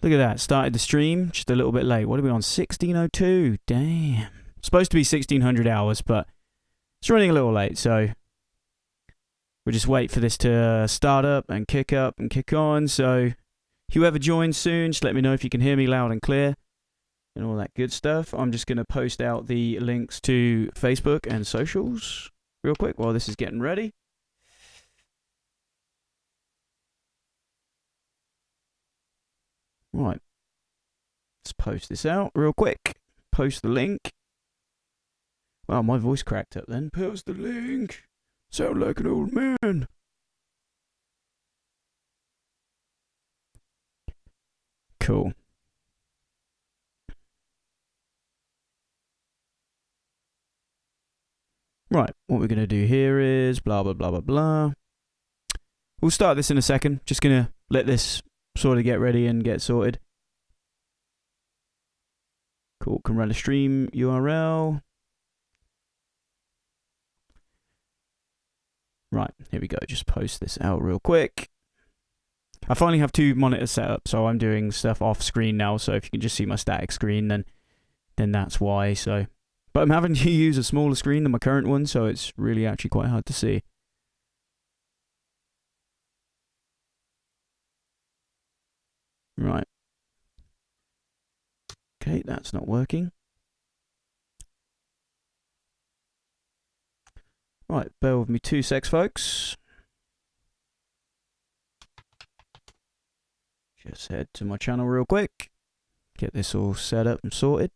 Look at that. Started the stream just a little bit late. What are we on? 1602. Damn. Supposed to be 1600 hours, but it's running a little late, so we'll just wait for this to start up and kick on. So whoever joins soon, just let me know if you can hear me loud and clear and all that good stuff. I'm just going to post out the links to Facebook and socials real quick while this is getting ready. Right. Let's post this out real quick. Post the link. Wow, my voice cracked up then. Post the link. Sound like an old man. Cool. Right, what we're going to do here is blah, blah, blah, blah, blah. We'll start this in a second. Just going to let this sort of get ready and get sorted. Cool, can run a stream URL. Right, here we go. Just post this out real quick. I finally have 2 monitors set up, so I'm doing stuff off screen now. So if you can just see my static screen, then that's why. So, but I'm having to use a smaller screen than my current one, so it's really actually quite hard to see. Right. Okay, that's not working. Right, bear with me 2 secs, folks. Just head to my channel real quick. Get this all set up and sorted.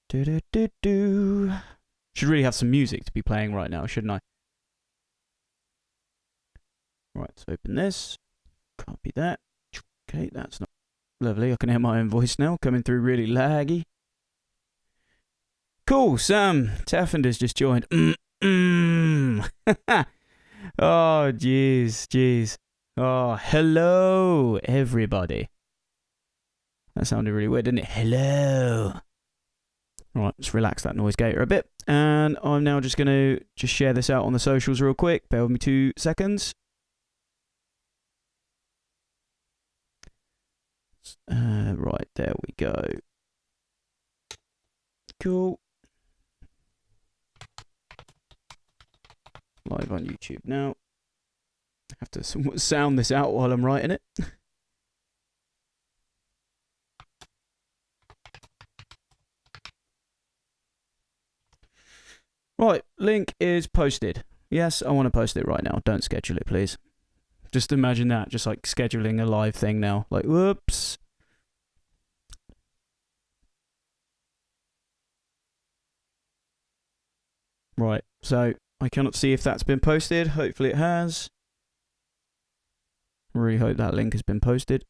Do. Should really have some music to be playing right now, shouldn't I? Right, let's open this. Copy that. Okay, that's not lovely. I can hear my own voice now, coming through really laggy. Cool, Sam Taffender's just joined. Oh, jeez. Oh, hello, everybody. That sounded really weird, didn't it? Hello. Alright, let's relax that noise gator a bit. And I'm now just going to share this out on the socials real quick. Bear with me 2 seconds. Right, there we go. Cool. Live on YouTube now. I have to somewhat sound this out while I'm writing it. Right, link is posted. Yes, I want to post it right now. Don't schedule it, please. Just imagine that, just like scheduling a live thing now. Like, whoops. Right, so I cannot see if that's been posted. Hopefully it has. Really hope that link has been posted.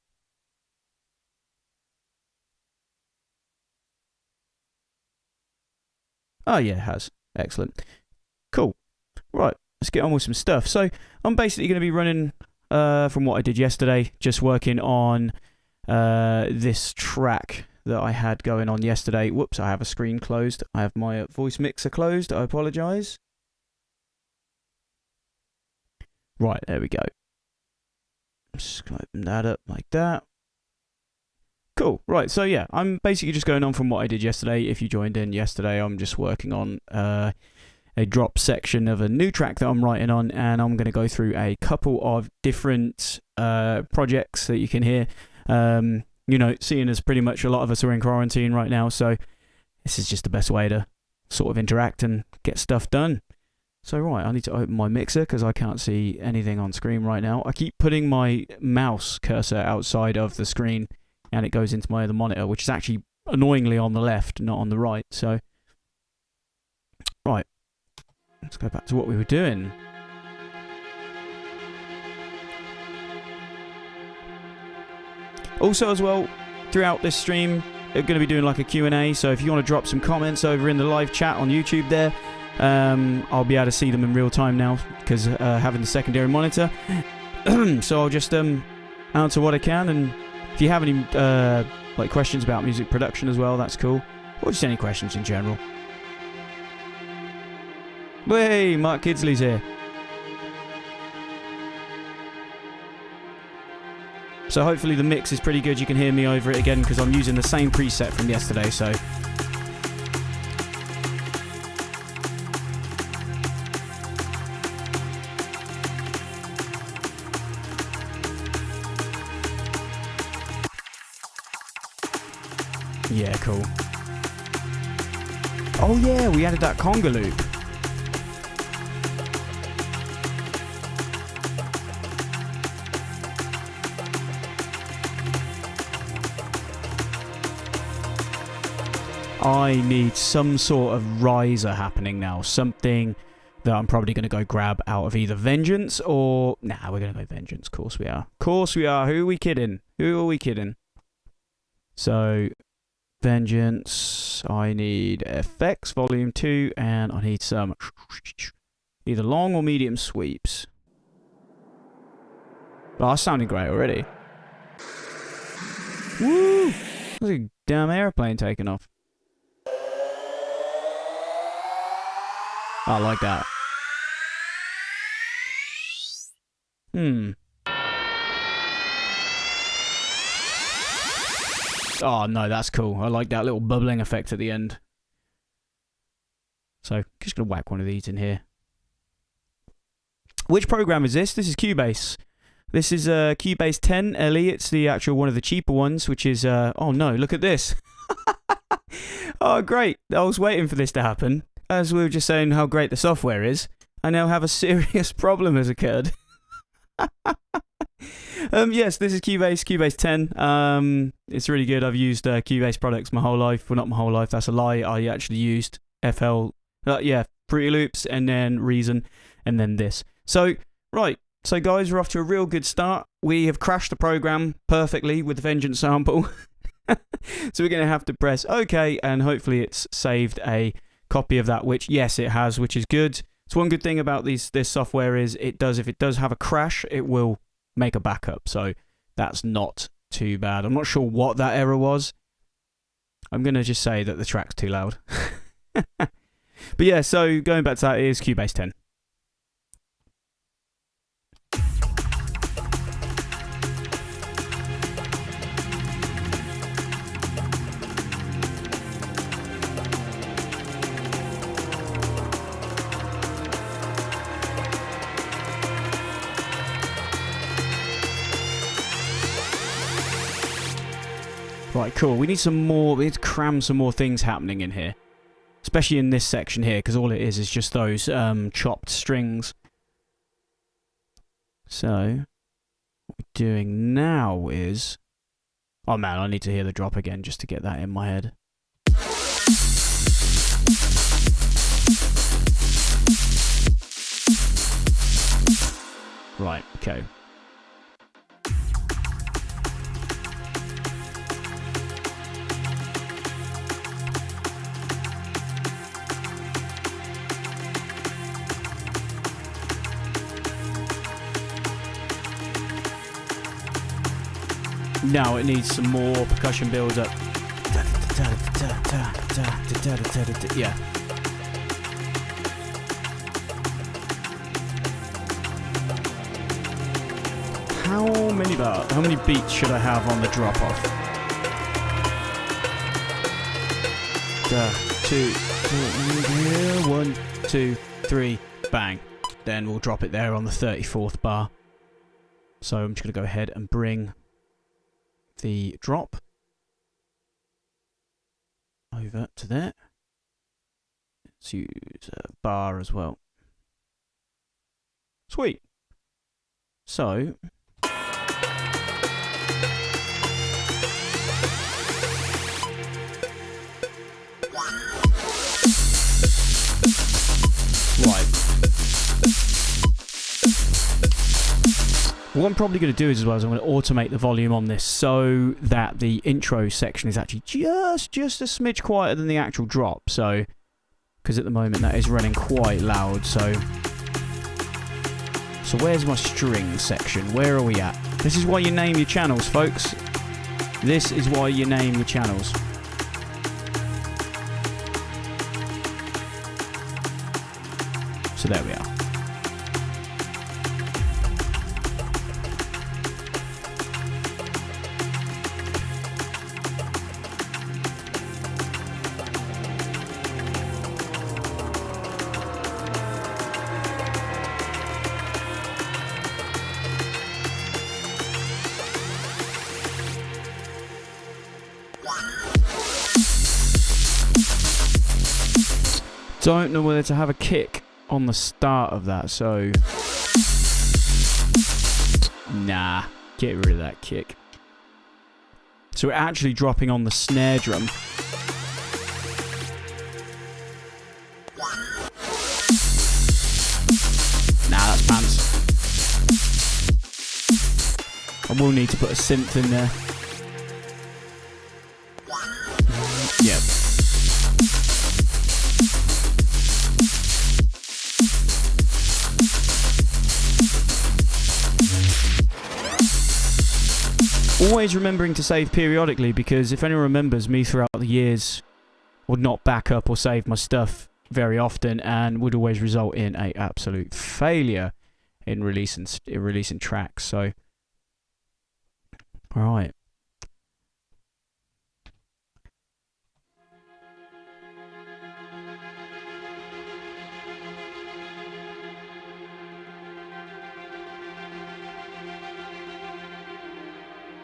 Oh yeah, it has. Excellent. Cool. Right, let's get on with some stuff. So I'm basically going to be running, from what I did yesterday, just working on this track that I had going on yesterday. Whoops, I have a screen closed. I have my voice mixer closed. I apologise. Right, there we go. Just gonna open that up like that. Cool. Right, so yeah, I'm basically just going on from what I did yesterday. If you joined in yesterday, I'm just working on a drop section of a new track that I'm writing on, and I'm going to go through a couple of different projects that you can hear. You know, seeing as pretty much a lot of us are in quarantine right now, so this is just the best way to sort of interact and get stuff done. So right, I need to open my mixer because I can't see anything on screen right now. I keep putting my mouse cursor outside of the screen and it goes into my other monitor, which is actually annoyingly on the left, not on the right. So, right, let's go back to what we were doing. Also, as well, throughout this stream, we're going to be doing like a Q&A. So if you want to drop some comments over in the live chat on YouTube there, I'll be able to see them in real time now because having the secondary monitor. So I'll just answer what I can, and if you have any like questions about music production as well, that's cool, or just any questions in general. Hey, Mark Kidsley's here. So hopefully the mix is pretty good. You can hear me over it again because I'm using the same preset from yesterday, so... Yeah, cool. Oh yeah, we added that conga loop. I need some sort of riser happening now. Something that I'm probably going to go grab out of either Vengeance or... Nah, we're going to go Vengeance. Of course we are. Of course we are. Who are we kidding? Who are we kidding? So, Vengeance. I need FX Volume 2 and I need some either long or medium sweeps. Oh, that's sounding great already. Woo! That's a damn airplane taking off. I like that. Oh, no, that's cool. I like that little bubbling effect at the end. So, just going to whack one of these in here. Which program is this? This is Cubase. This is Cubase 10 LE. It's the actual one of the cheaper ones, which is... oh, no, look at this. Oh, great. I was waiting for this to happen. As we were just saying how great the software is, I now have a serious problem has occurred. Yes, this is Cubase 10. It's really good. I've used Cubase products my whole life. Well, not my whole life, that's a lie. I actually used Fruity Loops, and then Reason, and then this. So, right. So, guys, we're off to a real good start. We have crashed the program perfectly with the Vengeance sample. So we're going to have to press OK, and hopefully it's saved a copy of that, which, yes, it has, which is good. So one good thing about this software is if it does have a crash, it will make a backup. So that's not too bad. I'm not sure what that error was. I'm going to just say that the track's too loud. But yeah, so going back to that is Cubase 10. Right, cool. We need some more. We need to cram some more things happening in here. Especially in this section here, because all it is just those chopped strings. So, what we're doing now is... Oh man, I need to hear the drop again just to get that in my head. Right, okay. Now it needs some more percussion build up. Yeah. How many beats should I have on the drop off? 1, 2, 3, bang. Then we'll drop it there on the 34th bar. So I'm just going to go ahead and bring the drop over to there. Let's use a bar as well. Sweet. So right. What I'm probably going to do is, as well, is I'm going to automate the volume on this so that the intro section is actually just a smidge quieter than the actual drop. So, because at the moment that is running quite loud. So where's my string section? Where are we at? This is why you name your channels, folks. This is why you name your channels. So there we are. don't know whether to have a kick on the start of that, so... Nah, get rid of that kick. So we're actually dropping on the snare drum. Nah, that's pants. I will need to put a synth in there. Yep. Always remembering to save periodically, because if anyone remembers, me throughout the years would not back up or save my stuff very often, and would always result in a absolute failure in releasing tracks. So, all right.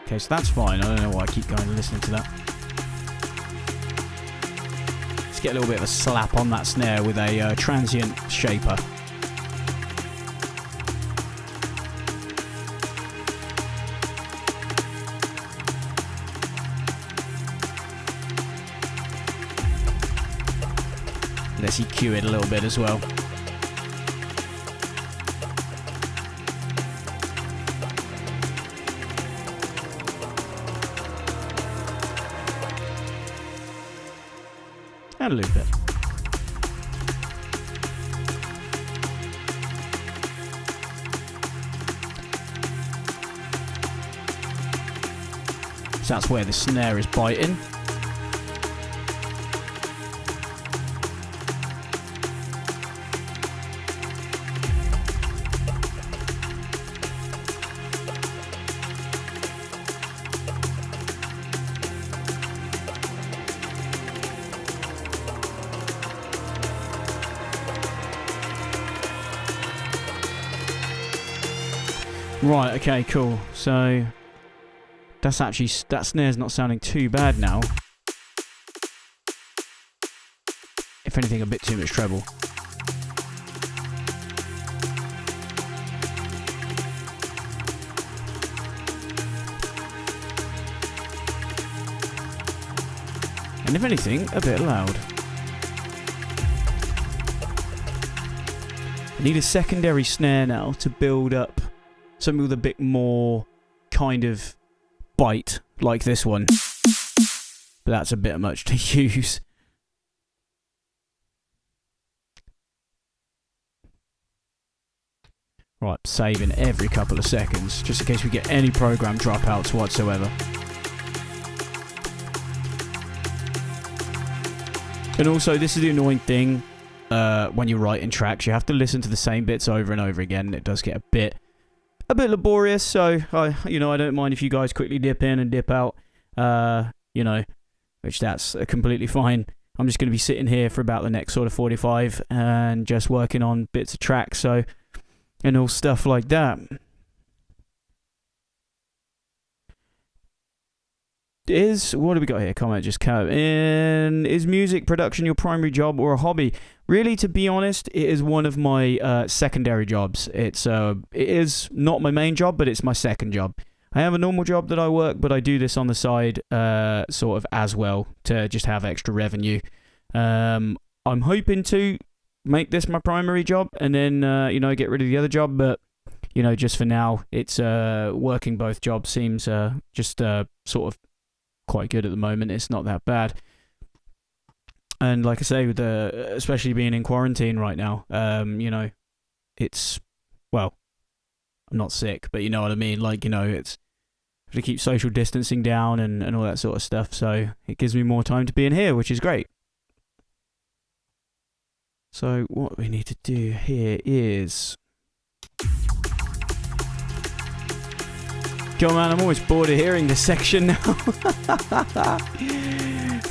Okay, so that's fine. I don't know why I keep going and listening to that. Let's get a little bit of a slap on that snare with a transient shaper. Let's EQ it a little bit as well. And a little bit. So that's where the snare is biting. Right, okay, cool. So that's actually, that snare's not sounding too bad now. If anything, a bit too much treble. And if anything, a bit loud. I need a secondary snare now to build up something with a bit more kind of bite, like this one. But that's a bit much to use. Right, saving every couple of seconds, just in case we get any program dropouts whatsoever. And also, this is the annoying thing when you're writing tracks. You have to listen to the same bits over and over again, and it does get a bit laborious. So I don't mind if you guys quickly dip in and dip out, which that's completely fine. I'm just going to be sitting here for about the next sort of 45 and just working on bits of tracks, so, and all stuff like that. What do we got here? Comment just came in. Is music production your primary job or a hobby? Really, to be honest, it is one of my secondary jobs. It is not my main job, but it's my second job. I have a normal job that I work, but I do this on the side sort of as well to just have extra revenue. I'm hoping to make this my primary job and then, get rid of the other job. But, just for now, it's working both jobs seems just sort of quite good at the moment. It's not that bad. And like I say, with especially being in quarantine right now, it's, well, I'm not sick, but you know what I mean? Like, it's to keep social distancing down and all that sort of stuff. So it gives me more time to be in here, which is great. So what we need to do here is... Go on, man, I'm always bored of hearing this section now.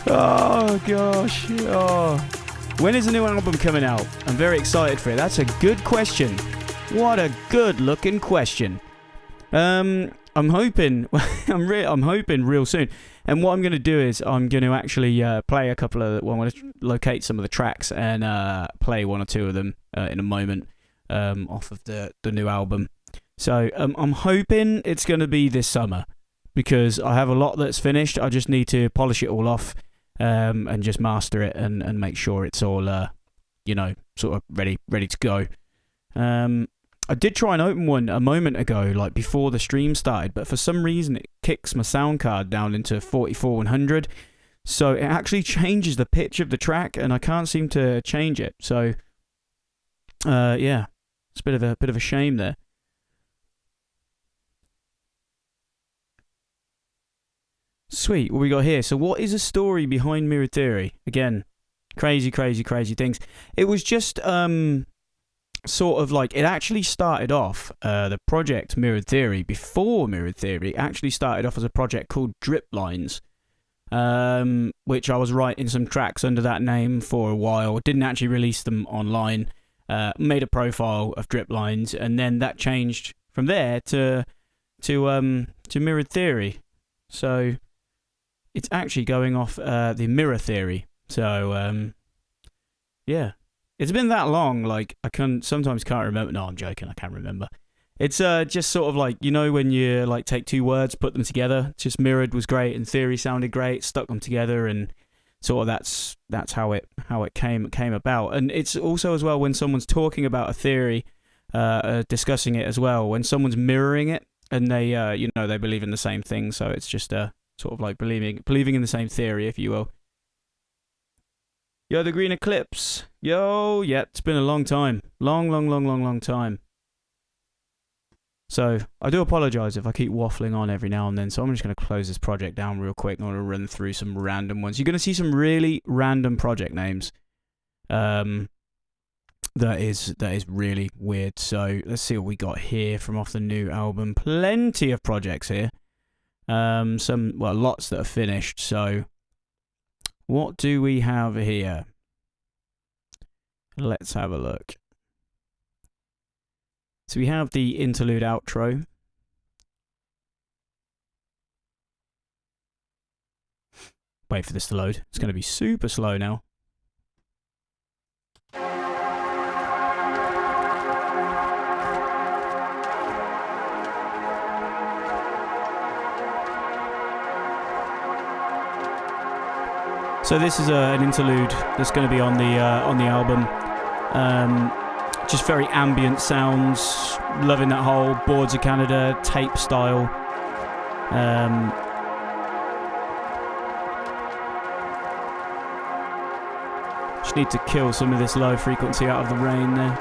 Oh, gosh. Oh. When is the new album coming out? I'm very excited for it. That's a good question. What a good-looking question. I'm hoping... I'm hoping real soon. And what I'm going to do is I'm going to actually play a couple of... Well, I'm going to locate some of the tracks and play one or two of them in a moment off of the new album. So I'm hoping it's going to be this summer because I have a lot that's finished. I just need to polish it all off and just master it and make sure it's all, sort of ready to go. I did try and open one a moment ago, like before the stream started, but for some reason it kicks my sound card down into 44100, so it actually changes the pitch of the track, and I can't seem to change it. So, yeah, it's a bit of a shame there. Sweet, what we got here? So, what is the story behind Mirrored Theory? Again, crazy things. It was just sort of like, it actually started off, the project Mirrored Theory, before Mirrored Theory, actually started off as a project called Drip Lines, which I was writing some tracks under that name for a while, didn't actually release them online, made a profile of Drip Lines, and then that changed from there to Mirrored Theory. So it's actually going off the Mirror Theory. So yeah. It's been that long, like, sometimes can't remember. No, I'm joking, I can't remember. It's just sort of like, when you like take two words, put them together. Just Mirrored was great and Theory sounded great, stuck them together, and sort of that's how it came about. And it's also as well when someone's talking about a theory, discussing it as well, when someone's mirroring it and they they believe in the same thing, so it's just sort of like believing in the same theory, if you will. Yo, the Green Eclipse. Yo, yeah, it's been a long time. Long time. So, I do apologise if I keep waffling on every now and then, so I'm just going to close this project down real quick and I'm going to run through some random ones. You're going to see some really random project names. That is really weird. So, let's see what we got here from off the new album. Plenty of projects here. Lots that are finished, so... What do we have here? Let's have a look. So we have the interlude outro. Wait for this to load. It's going to be super slow now. So this is an interlude that's going to be on the album. Just very ambient sounds. Loving that whole Boards of Canada tape style. Just need to kill some of this low frequency out of the rain there.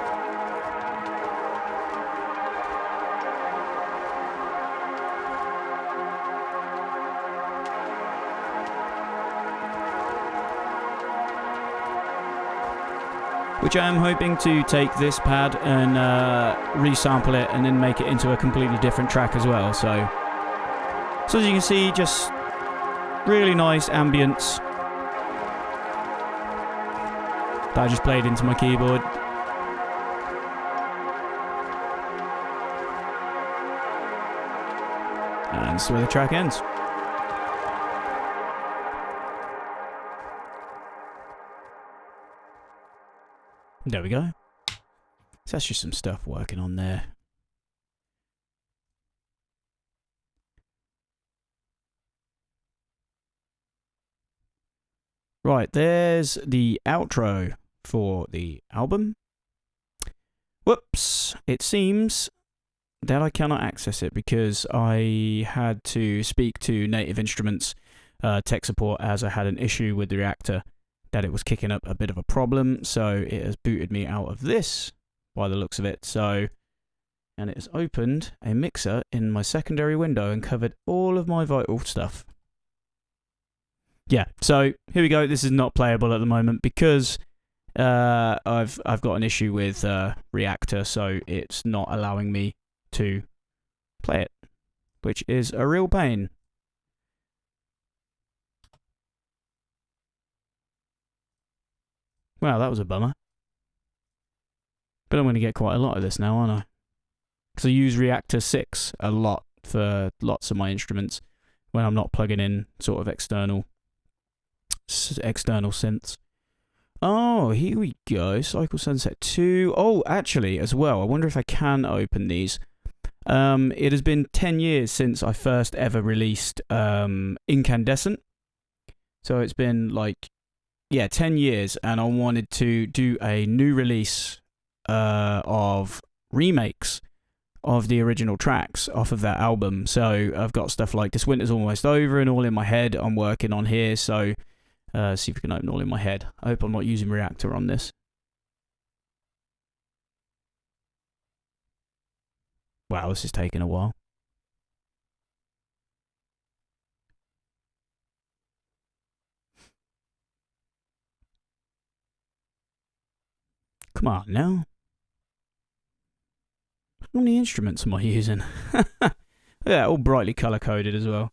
Which I am hoping to take this pad and resample it and then make it into a completely different track as well. So as you can see, just really nice ambience that I just played into my keyboard. And that's where the track ends. There we go. So that's just some stuff working on there. Right, there's the outro for the album. Whoops, it seems that I cannot access it because I had to speak to Native Instruments tech support as I had an issue with the Reaktor, that it was kicking up a bit of a problem, so it has booted me out of this by the looks of it. So, and it has opened a mixer in my secondary window and covered all of my vital stuff. Yeah, so here we go. This is not playable at the moment because I've got an issue with Reaktor, so it's not allowing me to play it, which is a real pain. Wow, that was a bummer. But I'm going to get quite a lot of this now, aren't I? Because I use Reaktor 6 a lot for lots of my instruments, when I'm not plugging in sort of external synths. Oh, here we go. Cycle Sunset 2. Oh, actually, as well, I wonder if I can open these. It has been 10 years since I first ever released Incandescent. So it's been 10 years, and I wanted to do a new release of remakes of the original tracks off of that album. So I've got stuff like This Winter's Almost Over and All in My Head I'm working on here. So see if we can open All in My Head. I hope I'm not using Reaktor on this. Wow, this is taking a while. Come on now. How many instruments am I using? Yeah, all brightly colour coded as well.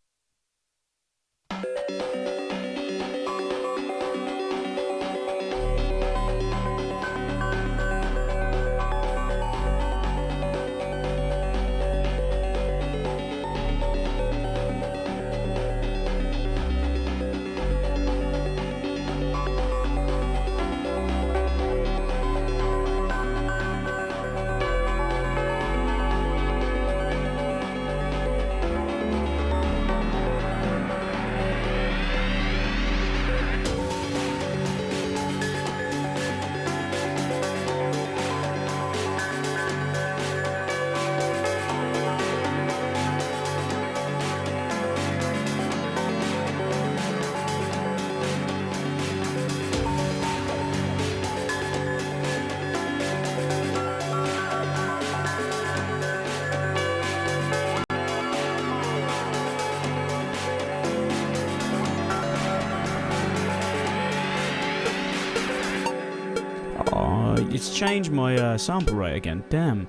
It's changed my sample rate again. Damn.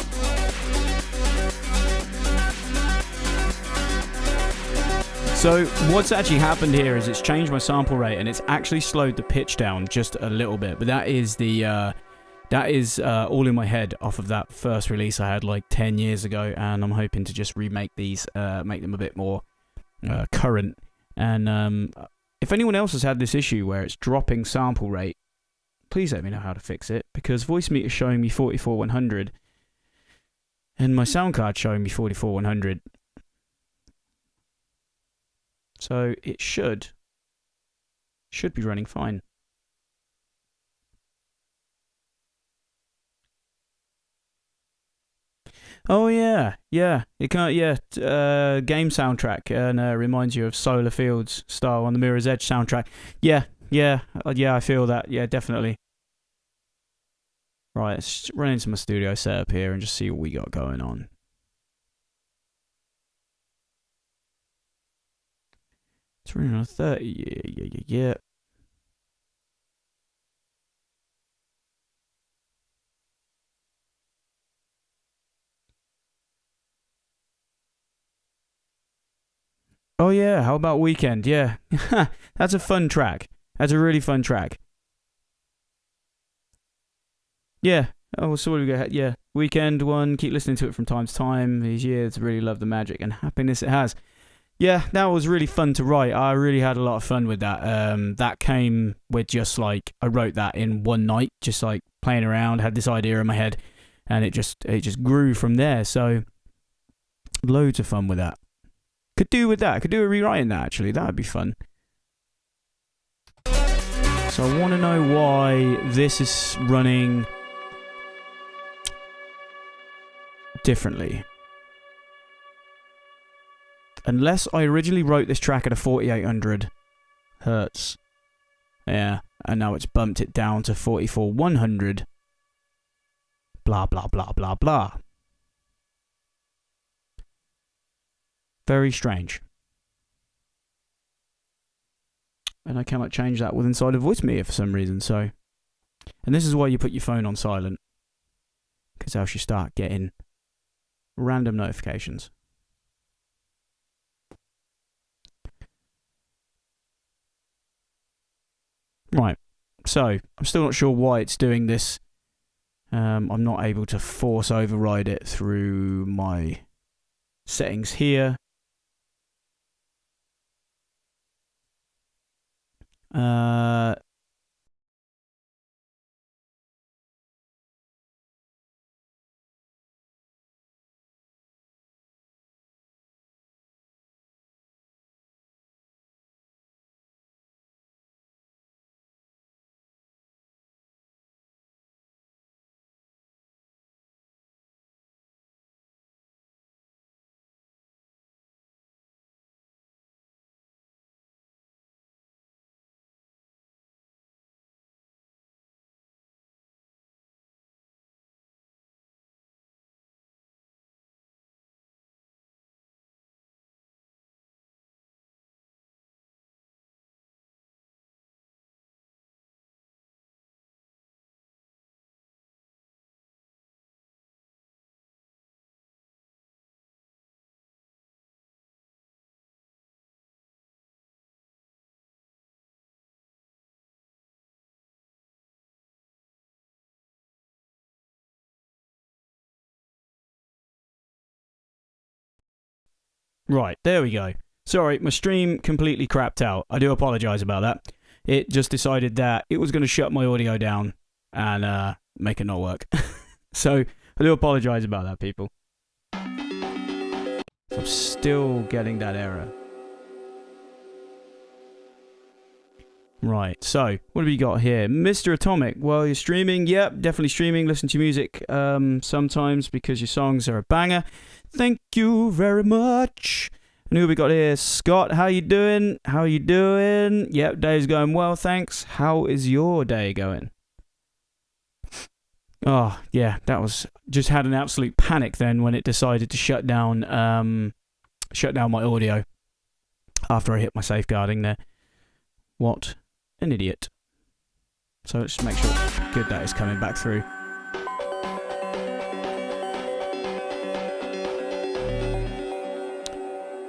So what's actually happened here is it's changed my sample rate and it's actually slowed the pitch down just a little bit. But that is All in My Head off of that first release I had 10 years ago, and I'm hoping to just remake these, make them a bit more current. And if anyone else has had this issue where it's dropping sample rate, please let me know how to fix it, because Voicemeeter is showing me 44,100 and my sound card showing me 44,100. So it should be running fine. Oh yeah. You can't. Game soundtrack, and reminds you of Solar Fields style on the Mirror's Edge soundtrack. Yeah. I feel that. Yeah, definitely. Right, let's run into my studio setup here and just see what we got going on. It's running on 30. Yeah. Oh yeah, how about Weekend? Yeah. That's a fun track. That's a really fun track. Yeah. Oh, so what do we got? Yeah. Weekend one. Keep listening to it from time to time. These years, really love the magic and happiness it has. Yeah, that was really fun to write. I really had a lot of fun with that. That came with just I wrote that in one night, just playing around, had this idea in my head, and it just grew from there. So loads of fun with that. Could do with that. Could do a rewriting that actually. That would be fun. So I want to know why this is running differently. Unless I originally wrote this track at a 4800 hertz. Yeah, and now it's bumped it down to 44,100. Blah, blah, blah, blah, blah. Very strange. And I cannot change that with inside of Voicemeeter for some reason, so. And this is why you put your phone on silent, because else you start getting random notifications. Right, so I'm still not sure why it's doing this. I'm not able to force override it through my settings here. Uh, right, there we go. Sorry, my stream completely crapped out. I do apologise about that. It just decided that it was going to shut my audio down and make it not work. So I do apologise about that, people. I'm still getting that error. Right, so what have we got here? Mr. Atomic, well, you're streaming. Yep, definitely streaming. Listen to music sometimes because your songs are a banger. Thank you very much. And who we got here? Scott, how you doing? How you doing? Yep, day's going well, thanks. How is your day going? Oh, yeah, that was... Just had an absolute panic then when it decided to shut down my audio after I hit my safeguarding there. What an idiot. So let's make sure good that is coming back through.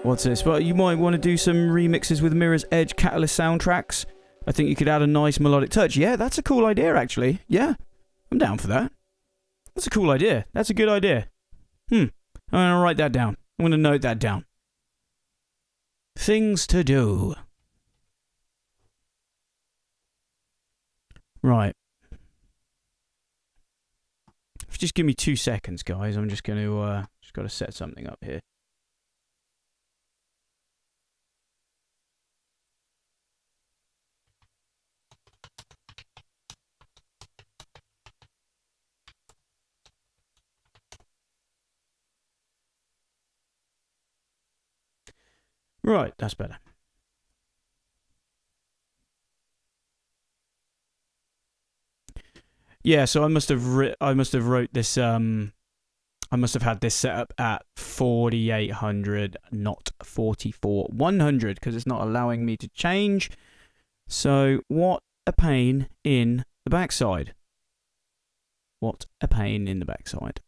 What's this? Well, you might want to do some remixes with Mirror's Edge Catalyst soundtracks. I think you could add a nice melodic touch. Yeah, that's a cool idea, actually. Yeah, I'm down for that. That's a cool idea. That's a good idea. I'm going to write that down. I'm going to note that down. Things to do. Right. Just give me 2 seconds, guys. I'm just going to just got to set something up here. Right, that's better. Yeah, so I must have wrote this I must have had this set up at 4800, not 44100, because it's not allowing me to change. So what a pain in the backside. What a pain in the backside.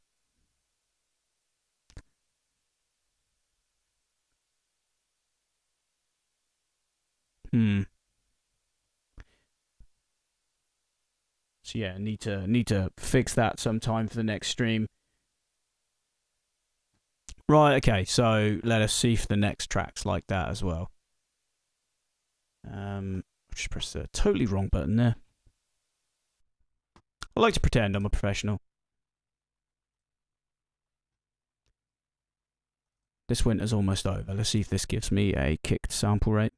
So yeah, need to fix that sometime for the next stream. Right, okay, so let us see if the next track's like that as well. Just press the totally wrong button there. I like to pretend I'm a professional. This winter's almost over. Let's see if this gives me a kicked sample rate.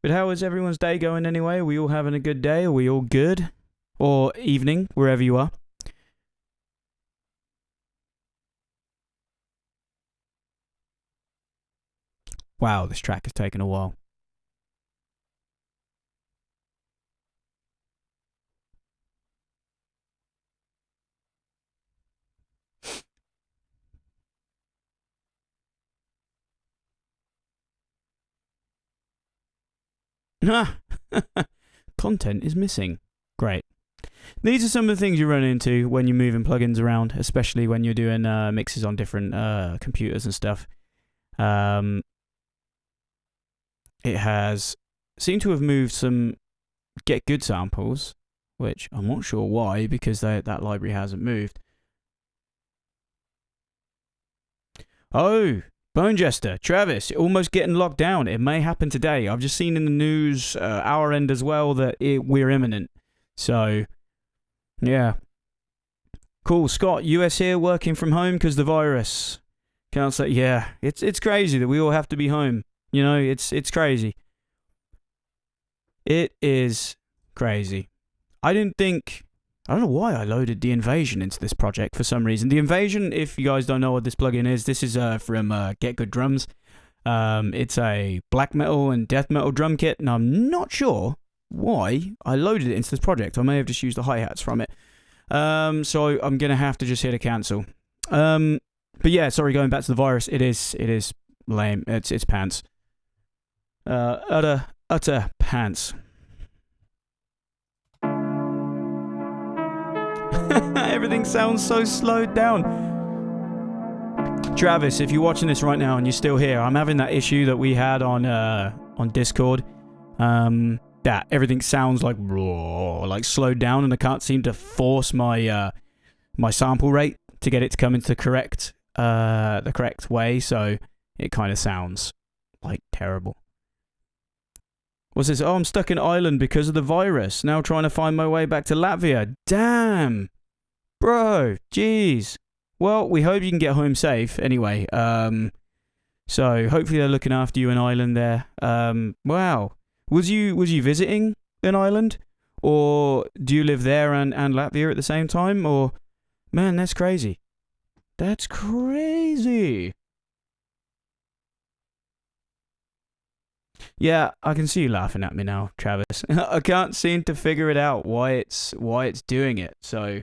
But how is everyone's day going anyway? Are we all having a good day? Are we all good? Or evening, wherever you are? Wow, this track has taken a while. Content is missing. Great. These are some of the things you run into when you're moving plugins around, especially when you're doing mixes on different computers and stuff. It has seemed to have moved some get good samples, which I'm not sure why, because that library hasn't moved. Oh, Bone Jester, Travis, almost getting locked down. It may happen today. I've just seen in the news, our end as well, that we're imminent. So, yeah. Cool, Scott, US here working from home because the virus. Can't say, yeah, it's crazy that we all have to be home. You know, it's crazy. It is crazy. I don't know why I loaded The Invasion into this project for some reason. The Invasion, if you guys don't know what this plugin is, this is from Get Good Drums. It's a black metal and death metal drum kit, and I'm not sure why I loaded it into this project. I may have just used the hi-hats from it. So I'm going to have to just hit a cancel. But yeah, sorry, going back to the virus, it is lame. It's pants. Utter pants. Everything sounds so slowed down. Travis, if you're watching this right now and you're still here, I'm having that issue that we had on Discord. That everything sounds like raw, like slowed down, and I can't seem to force my my sample rate to get it to come into the correct way. So it kind of sounds like terrible. What's this? Oh, I'm stuck in Ireland because of the virus. Now trying to find my way back to Latvia. Damn. Bro, jeez. Well, we hope you can get home safe anyway. So hopefully they're looking after you in Ireland there. Wow. Was you visiting an island? Or do you live there and Latvia at the same time? Or, man, that's crazy. That's crazy. Yeah, I can see you laughing at me now, Travis. I can't seem to figure it out why it's doing it. So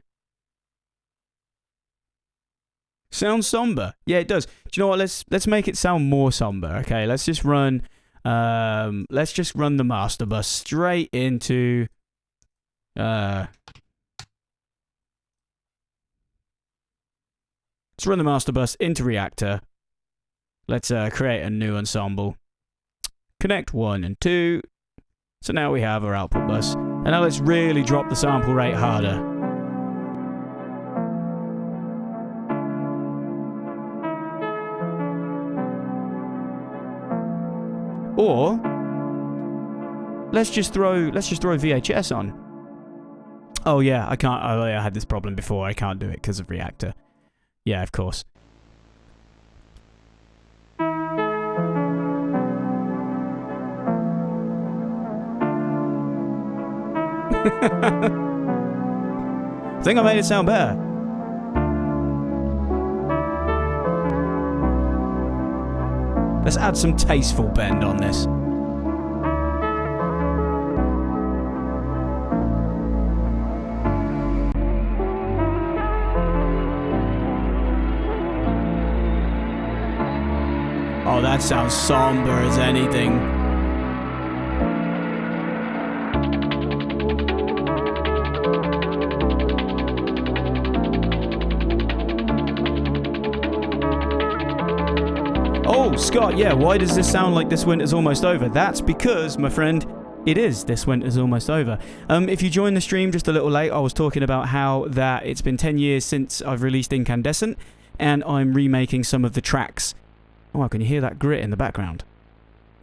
sounds somber. Yeah, it does. Do you know what? Let's make it sound more somber. Okay, let's just run the master bus straight into let's run the master bus into Reaktor. Let's create a new ensemble. Connect 1 and 2. So now we have our output bus. And now let's really drop the sample rate harder. Or let's just throw VHS on. Oh yeah, I can't. Oh yeah, I had this problem before. I can't do it because of Reaktor. Yeah, of course. I think I made it sound better. Let's add some tasteful bend on this. Oh, that sounds somber as anything. Oh, Scott, yeah, why does this sound like this winter's almost over? That's because, my friend, it is. This winter's almost over. If you joined the stream just a little late, I was talking about how that it's been 10 years since I've released Incandescent, and I'm remaking some of the tracks. Oh, can you hear that grit in the background?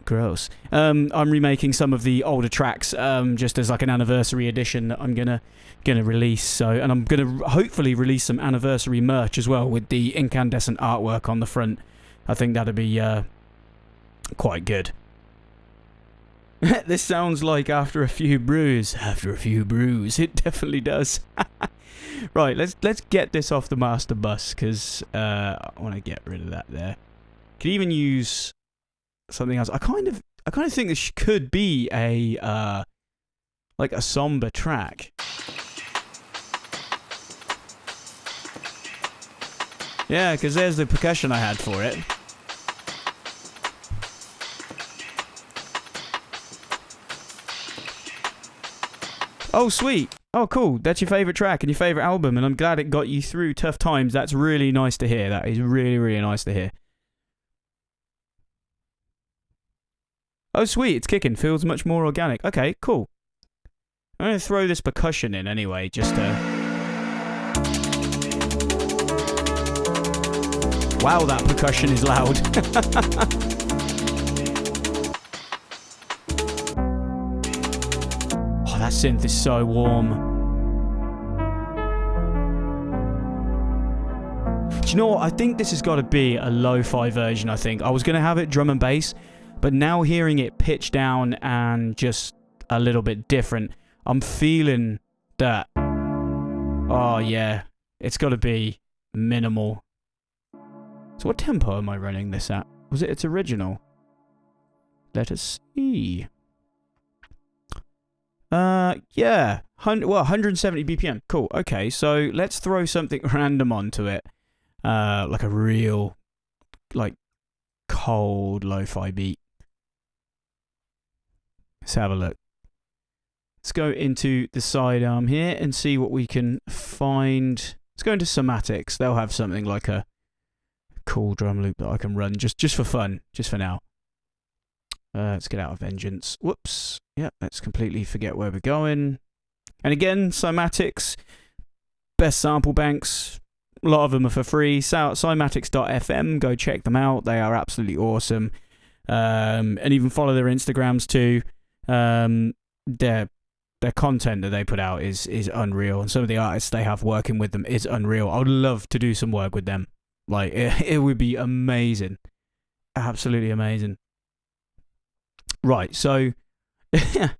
Gross. I'm remaking some of the older tracks just as like an anniversary edition that I'm gonna release. So, and I'm gonna hopefully release some anniversary merch as well with the Incandescent artwork on the front. I think that'd be quite good. This sounds like after a few brews. After a few brews, it definitely does. Right, let's get this off the master bus because I want to get rid of that there. Could even use something else. I kind of think this could be a like a somber track. Yeah, because there's the percussion I had for it. Oh, sweet. Oh, cool. That's your favourite track and your favourite album, and I'm glad it got you through tough times. That's really nice to hear. That is really, really nice to hear. Oh, sweet. It's kicking. Feels much more organic. Okay, cool. I'm going to throw this percussion in anyway, just to... Wow, that percussion is loud. Oh, that synth is so warm. Do you know what? I think this has got to be a lo-fi version, I think. I was going to have it drum and bass, but now hearing it pitched down and just a little bit different, I'm feeling that. Oh, yeah. It's got to be minimal. So what tempo am I running this at? Was it its original? Let us see. Yeah. 170 BPM. Cool. Okay, so let's throw something random onto it. Like a real, like, cold lo-fi beat. Let's have a look. Let's go into the sidearm here and see what we can find. Let's go into Somatics. They'll have something like a cool drum loop that I can run just for fun, just for now. Let's get out of Vengeance. Whoops. Yep, let's completely forget where we're going. And again, Somatics, best sample banks. A lot of them are for free. Cymatics.fm. Go check them out. They are absolutely awesome. And even follow their Instagrams too. Their content that they put out is unreal, and some of the artists they have working with them is unreal. I would love to do some work with them. Like it would be amazing, absolutely amazing. Right, so could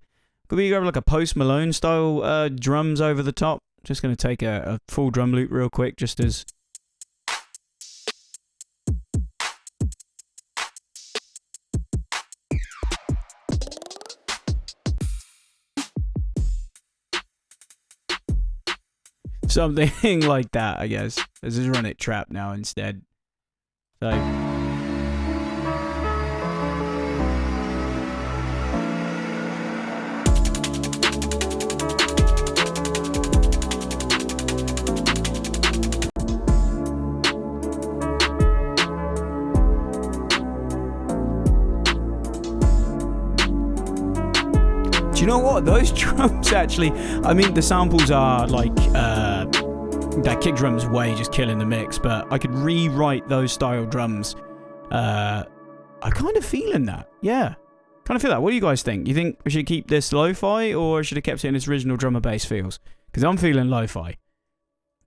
we grab like a Post Malone style drums over the top? Just going to take a full drum loop real quick, just as. Something like that, I guess. Let's just run it trap now instead. So. Do you know what? Those drums actually, I mean, the samples are like, that kick drum's way just killing the mix, but I could rewrite those style drums. I kind of feeling that. Yeah. Kind of feel that. What do you guys think? You think we should keep this lo-fi, or should have kept it in its original drum and bass feels? Because I'm feeling lo-fi.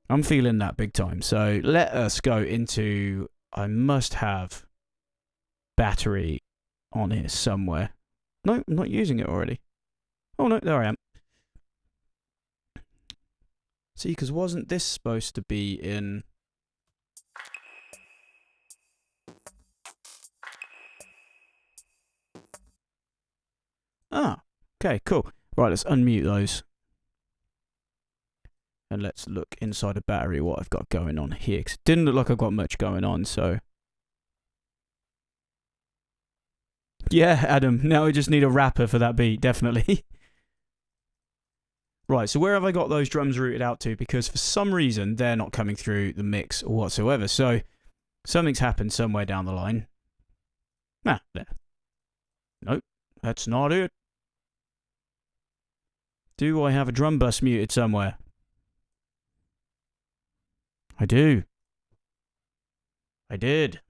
I'm feeling that big time. So let us go into, I must have battery on here somewhere. No, I'm not using it already. Oh no, there I am. See, because wasn't this supposed to be in... Ah, okay, cool. Right, let's unmute those. And let's look inside a battery what I've got going on here. Because it didn't look like I've got much going on, so... Yeah, Adam, now we just need a rapper for that beat, definitely. Right, so where have I got those drums routed out to? Because for some reason, they're not coming through the mix whatsoever. So, something's happened somewhere down the line. Ah, there. Nope, that's not it. Do I have a drum bus muted somewhere? I do. I did.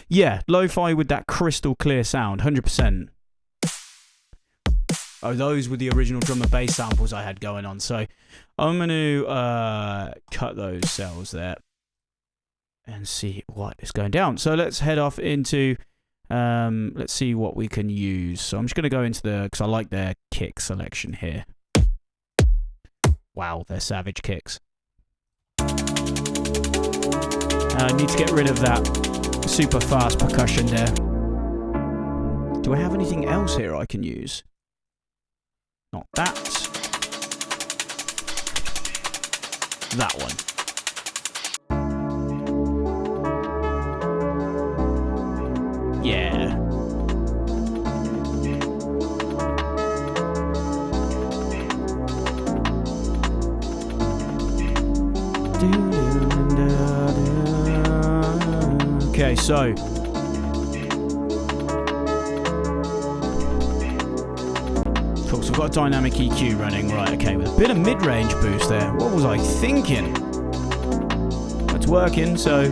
Yeah, lo-fi with that crystal clear sound, 100%. Oh, those were the original drum and bass samples I had going on. So I'm going to cut those cells there and see what is going down. So let's head off into, let's see what we can use. So I'm just going to go into because I like their kick selection here. Wow, they're savage kicks. I need to get rid of that super fast percussion there. Do I have anything else here I can use? Not that. That one. Yeah. Okay, so we've got dynamic EQ running. Right, okay, with a bit of mid-range boost there. What was I thinking? It's working, so...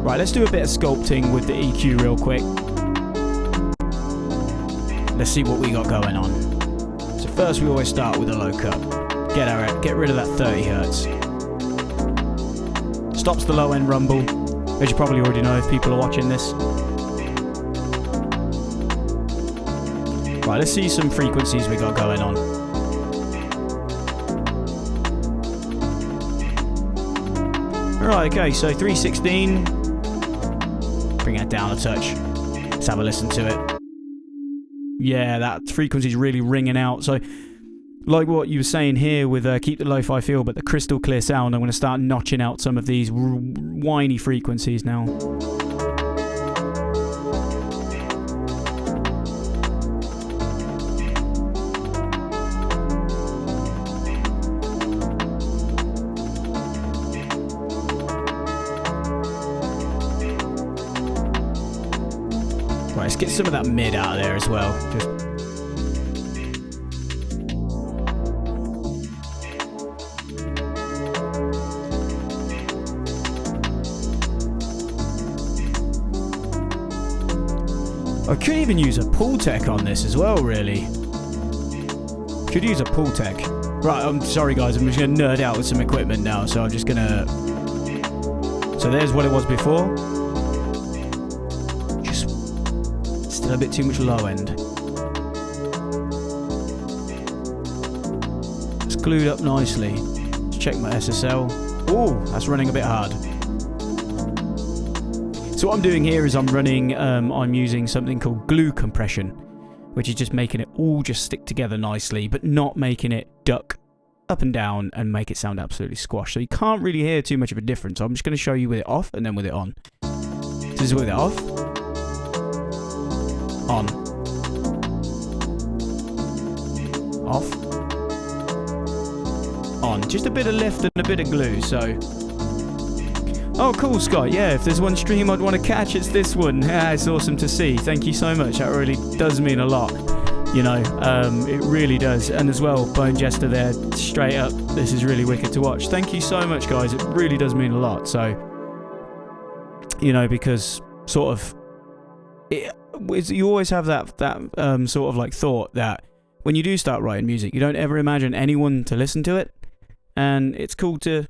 Right, let's do a bit of sculpting with the EQ real quick. Let's see what we got going on. So first we always start with a low cut. Get rid of that 30 hertz. Stops the low end rumble, as you probably already know if people are watching this. Right, let's see some frequencies we got going on. Right, okay, so 316. Bring that down a touch. Let's have a listen to it. Yeah, that frequency's really ringing out. So, like what you were saying here with keep the lo-fi feel, but the crystal clear sound, I'm going to start notching out some of these whiny frequencies now. Right, let's get some of that mid out of there as well. Just I could even use a Pultec on this as well, really. Could use a Pultec. Right, I'm sorry guys, I'm just going to nerd out with some equipment now, so I'm just going to... So there's what it was before. Just still a bit too much low end. It's glued up nicely. Let's check my SSL. Oh, that's running a bit hard. So what I'm doing here is I'm using something called glue compression, which is just making it all just stick together nicely, but not making it duck up and down and make it sound absolutely squashed. So you can't really hear too much of a difference. I'm just going to show you with it off and then with it on. This is with it off. On. Off. On. Just a bit of lift and a bit of glue, so... Oh, cool, Scott. Yeah, if there's one stream I'd want to catch, it's this one. Yeah, it's awesome to see. Thank you so much. That really does mean a lot. You know, it really does. And as well, Bone Jester there, straight up. This is really wicked to watch. Thank you so much, guys. It really does mean a lot. So, you know, because sort of, you always have that sort of like thought that when you do start writing music, you don't ever imagine anyone to listen to it. And it's cool to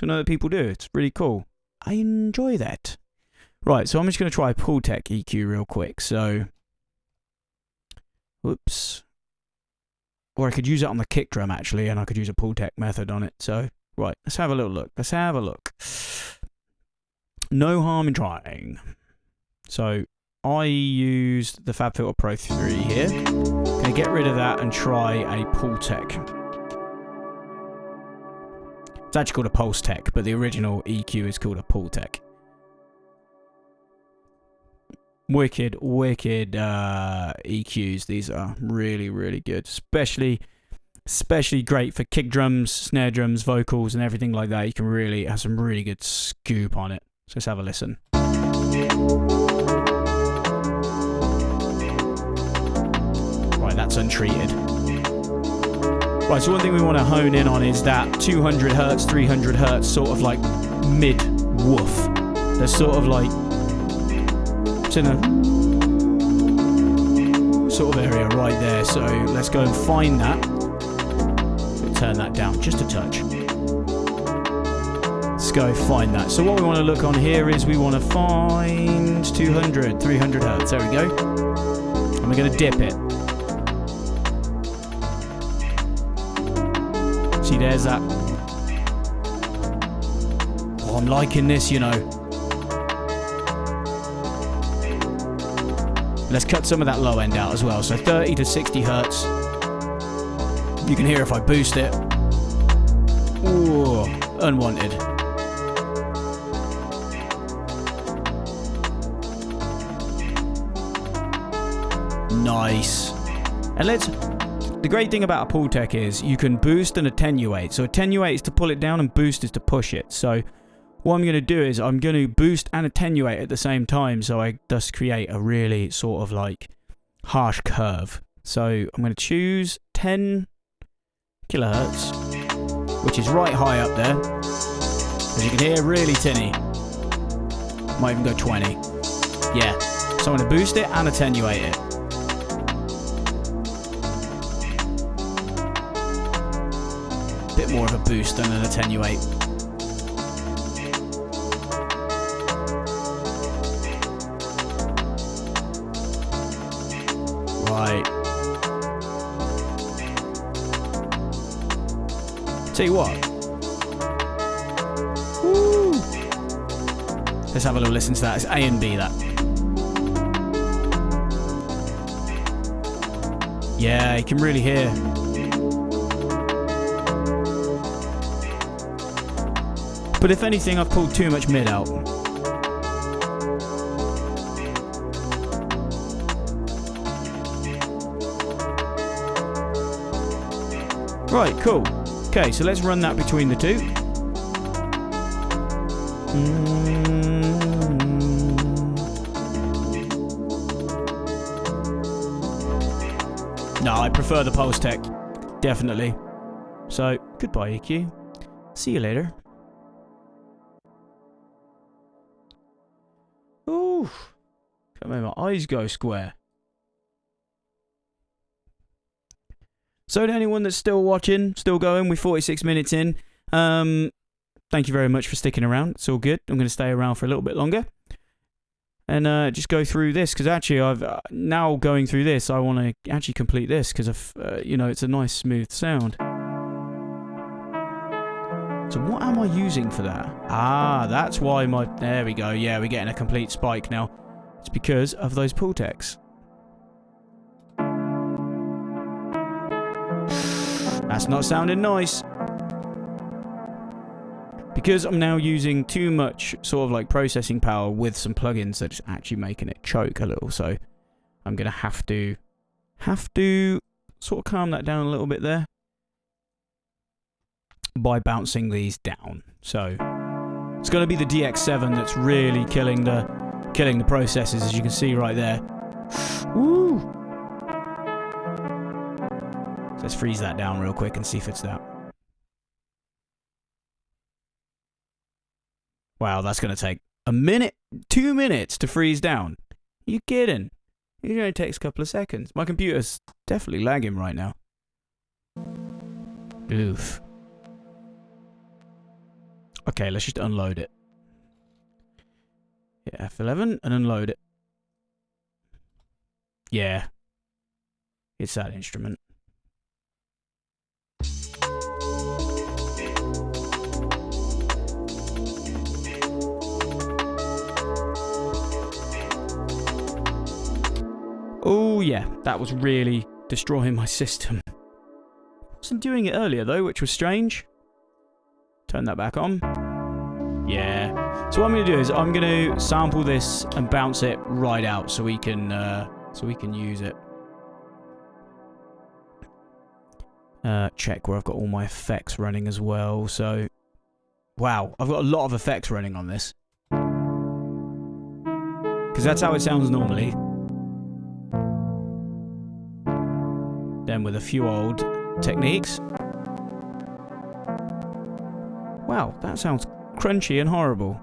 know that people do. It's really cool. I enjoy that. Right, so I'm just going to try Pultec EQ real quick. So, whoops. Or I could use it on the kick drum, actually, and I could use a Pultec method on it. So, right, let's have a little look. Let's have a look. No harm in trying. So, I used the FabFilter Pro 3 here. Going to get rid of that and try a Pultec. It's actually called a Pulse-Tec, but the original EQ is called a Pultec. Wicked EQs. These are really, really good. Especially great for kick drums, snare drums, vocals, and everything like that. You can really have some really good scoop on it. So let's have a listen. Right, that's untreated. Right, so one thing we want to hone in on is that 200 hertz, 300 hertz sort of like mid woof. There's sort of like, it's in a sort of area right there. So let's go and find that. So turn that down just a touch. Let's go find that. So what we want to look on here is we want to find 200, 300 hertz. There we go. And we're going to dip it. See, there's that. Oh, I'm liking this, you know. Let's cut some of that low end out as well. So 30 to 60 hertz. You can hear if I boost it. Ooh, unwanted. Nice. And the great thing about a Pultec is you can boost and attenuate. So attenuate is to pull it down and boost is to push it. So what I'm going to do is I'm going to boost and attenuate at the same time, so I thus create a really sort of like harsh curve. So I'm going to choose 10 kilohertz, which is right high up there. As you can hear, really tinny. Might even go 20. Yeah. So I'm going to boost it and attenuate it. Bit more of a boost than an attenuate. Right. Tell you what. Woo. Let's have a little listen to that. It's A and B, that. Yeah, you can really hear. But if anything, I've pulled too much mid out. Right, cool. Okay, so let's run that between the two. No, I prefer the Pulse Tech. Definitely. So, goodbye, EQ. See you later. Ooh. Can't make my eyes go square. So to anyone that's still watching, still going, we're 46 minutes in. Thank you very much for sticking around. It's all good. I'm going to stay around for a little bit longer. And just go through this, because actually I've now going through this, I want to actually complete this, because you know, it's a nice smooth sound. So what am I using for that? Ah, that's why my... There we go. Yeah, we're getting a complete spike now. It's because of those Pultecs. That's not sounding nice. Because I'm now using too much sort of like processing power with some plugins that's actually making it choke a little. So I'm going to have to sort of calm that down a little bit there by bouncing these down. So it's going to be the DX7 that's really killing the processes, as you can see right there. Woo! So let's freeze that down real quick and see if it's that. Wow, that's going to take a minute, 2 minutes to freeze down. You kidding? It only takes a couple of seconds. My computer's definitely lagging right now. Oof. Okay, let's just unload it. Hit F11 and unload it. Yeah. It's that instrument. Oh yeah, that was really destroying my system. I wasn't doing it earlier though, which was strange. Turn that back on. Yeah. So what I'm going to do is I'm going to sample this and bounce it right out so we can use it. Check where I've got all my effects running as well. So, wow, I've got a lot of effects running on this. Because that's how it sounds normally. Then with a few old techniques. Wow, that sounds crunchy and horrible.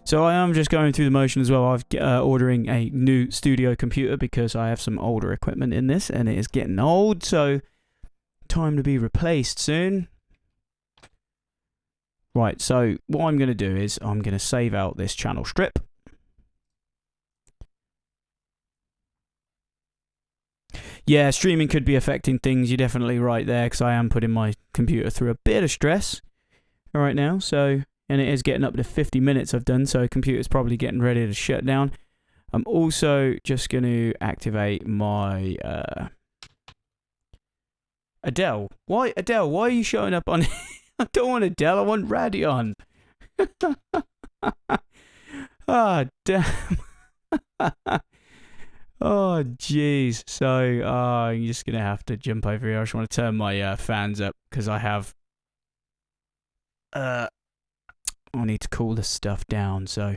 So I am just going through the motion as well. I've ordering a new studio computer because I have some older equipment in this and it is getting old, so time to be replaced soon. Right, so what I'm going to do is I'm going to save out this channel strip. Yeah, streaming could be affecting things. You're definitely right there, because I am putting my computer through a bit of stress right now. So, and it is getting up to 50 minutes I've done, so computer's probably getting ready to shut down. I'm also just going to activate my Adele. Why, Adele? Why are you showing up on... I don't want Adele, I want Radeon. Ah, damn. Oh, jeez. So, I'm just going to have to jump over here. I just want to turn my fans up because I have I need to cool this stuff down, so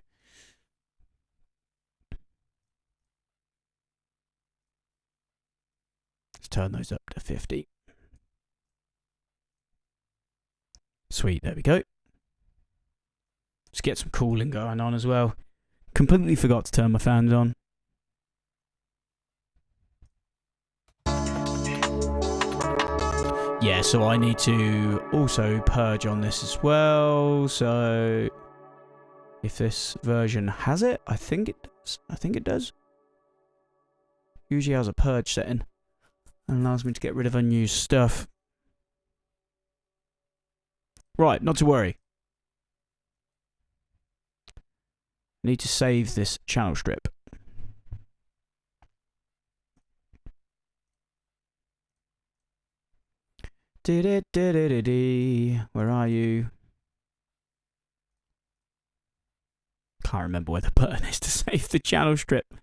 let's turn those up to 50. Sweet, there we go. Just get some cooling going on as well. Completely forgot to turn my fans on. Yeah, so I need to also purge on this as well. So if this version has it, I think it does. I think it does. Usually has a purge setting and allows me to get rid of unused stuff. Right, not to worry. Need to save this channel strip. Where are you? Can't remember where the button is to save the channel strip.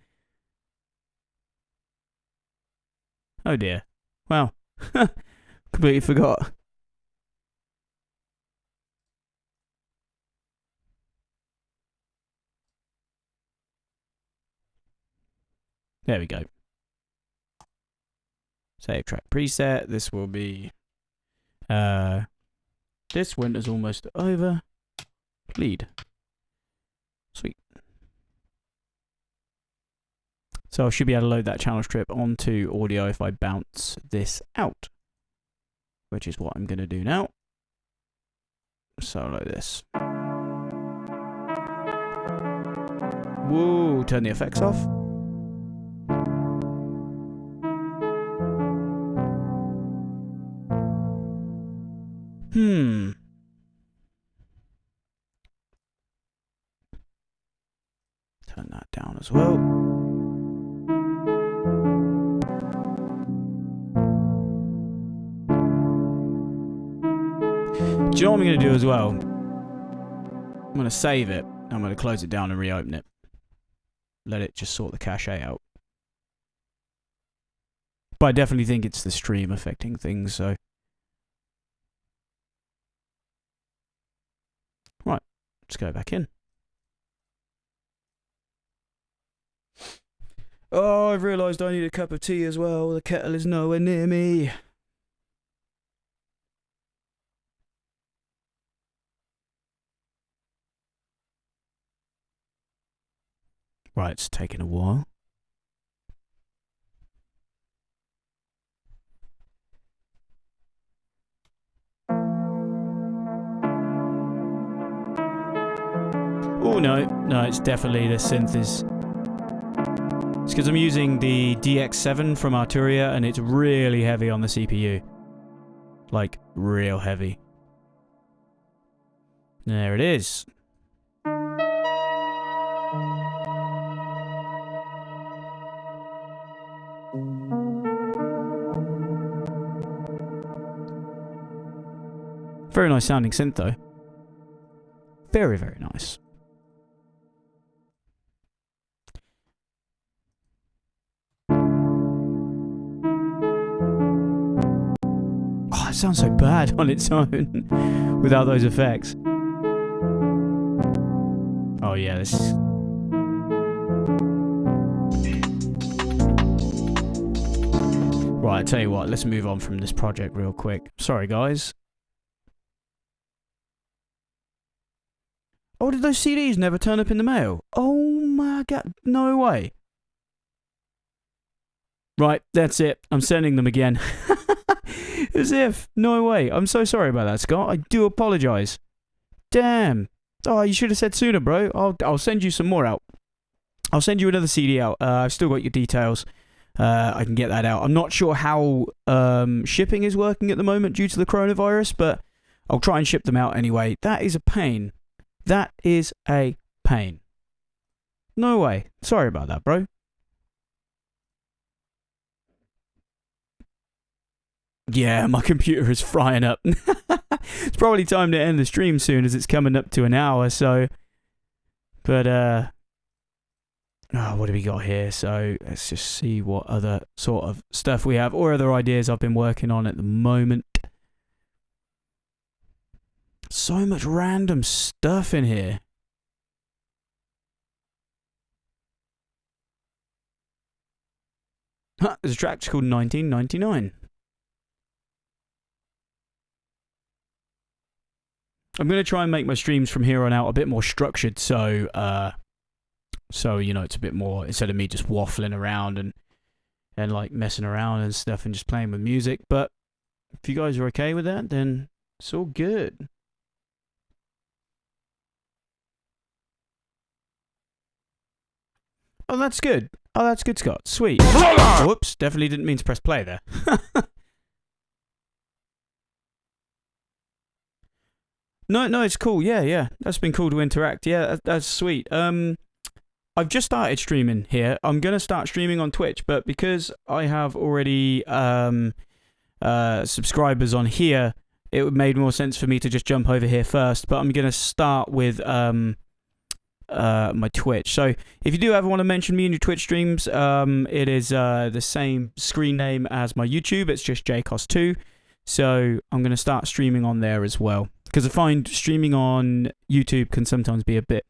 Oh dear. Well, completely forgot. There we go. Save track preset. This will be... this winter's almost over. Lead. Sweet. So I should be able to load that channel strip onto audio if I bounce this out, which is what I'm going to do now. Solo this. Whoa, turn the effects off. Turn that down as well. Do you know what I'm going to do as well? I'm going to save it. I'm going to close it down and reopen it. Let it just sort the cache out. But I definitely think it's the stream affecting things, so... Right, let's go back in. Oh, I've realised I need a cup of tea as well. The kettle is nowhere near me. Right, it's taking a while. Oh no, it's definitely the synth is... It's because I'm using the DX7 from Arturia and it's really heavy on the CPU. Like, real heavy. There it is. Very nice sounding synth though. Very, very nice. Oh, it sounds so bad on its own without those effects. Oh yeah, this is... Right, I tell you what, let's move on from this project real quick. Sorry guys. Oh, did those CDs never turn up in the mail? Oh my god, no way. Right, that's it. I'm sending them again. As if. No way. I'm so sorry about that, Scott. I do apologise. Damn. Oh, you should have said sooner, bro. I'll send you some more out. I'll send you another CD out. I've still got your details. I can get that out. I'm not sure how shipping is working at the moment due to the coronavirus, but I'll try and ship them out anyway. That is a pain. That is a pain. No way. Sorry about that, bro. Yeah, my computer is frying up. It's probably time to end the stream soon as it's coming up to an hour, so... But, oh, what do we got here? So, let's just see what other sort of stuff we have, or other ideas I've been working on at the moment. So much random stuff in here. Huh, there's a track called 1999. I'm going to try and make my streams from here on out a bit more structured, so you know, it's a bit more, instead of me just waffling around and like messing around and stuff and just playing with music. But if you guys are okay with that, then it's all good. Oh, that's good. Oh, that's good, Scott. Sweet. Whoops, definitely didn't mean to press play there. No, it's cool. Yeah. That's been cool to interact. Yeah, that's sweet. I've just started streaming here. I'm going to start streaming on Twitch, but because I have already subscribers on here, it made more sense for me to just jump over here first. But I'm going to start with my Twitch. So if you do ever want to mention me in your Twitch streams, it is the same screen name as my YouTube. It's just JCOS2. So I'm going to start streaming on there as well. Because I find streaming on YouTube can sometimes be a bit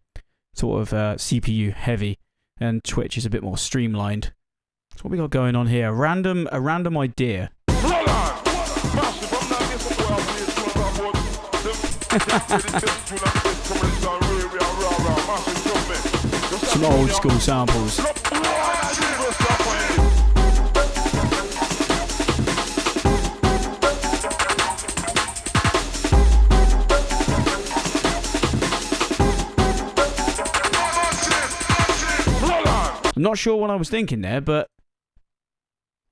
sort of CPU heavy, and Twitch is a bit more streamlined. That's what we got going on here. A random idea. Some old school samples. I'm not sure what I was thinking there, but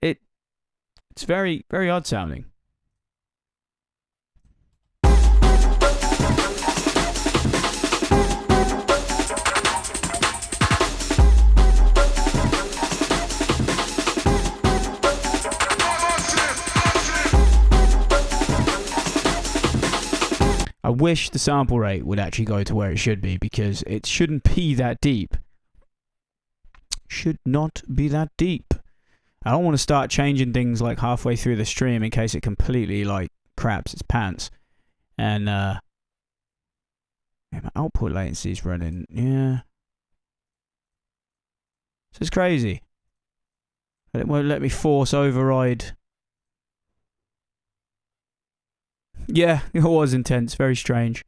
it's very, very odd sounding. I wish the sample rate would actually go to where it should be, because it shouldn't be that deep. Should not be that deep. I don't want to start changing things like halfway through the stream in case it completely like craps its pants. And yeah, my output latency is running. Yeah, this is crazy. It won't let me force override. Yeah, it was intense. Very strange.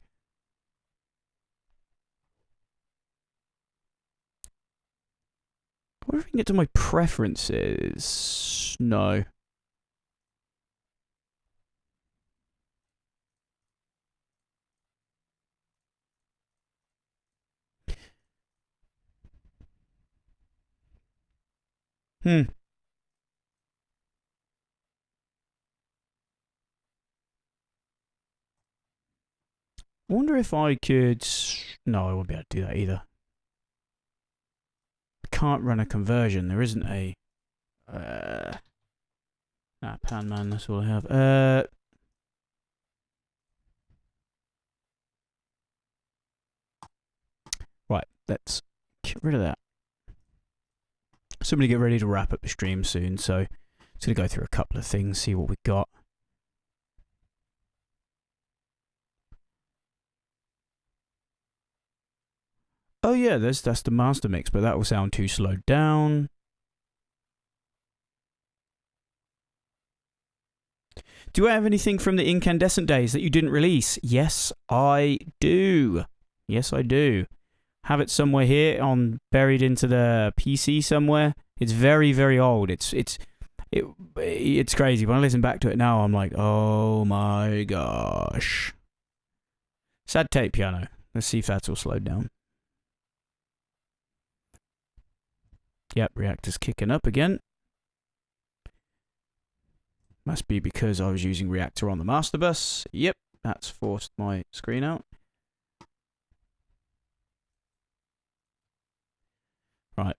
I wonder if I can get to my preferences. No. I wonder if I could... No, I won't be able to do that either. Can't run a conversion. There isn't a pan man, that's all I have. Right, let's get rid of that. So I'm gonna get ready to wrap up the stream soon, so just gonna go through a couple of things, see what we got. Oh yeah, that's the master mix, but that will sound too slowed down. Do I have anything from the Incandescent days that you didn't release? Yes, I do. Yes, I do. Have it somewhere here, buried into the PC somewhere. It's very, very old. It's crazy. When I listen back to it now, I'm like, oh my gosh. Sad tape piano. Let's see if that's all slowed down. Yep, Reactor's kicking up again. Must be because I was using Reactor on the master bus. Yep, that's forced my screen out. Right.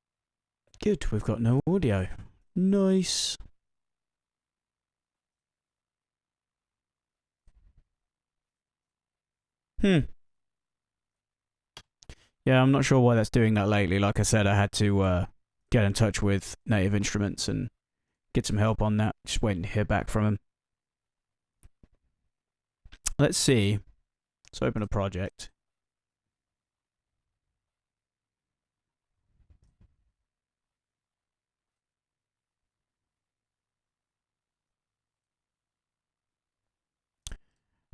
Good, we've got no audio. Nice. Yeah, I'm not sure why that's doing that lately. Like I said, I had to get in touch with Native Instruments and get some help on that. Just waiting to hear back from them. Let's see. Let's open a project.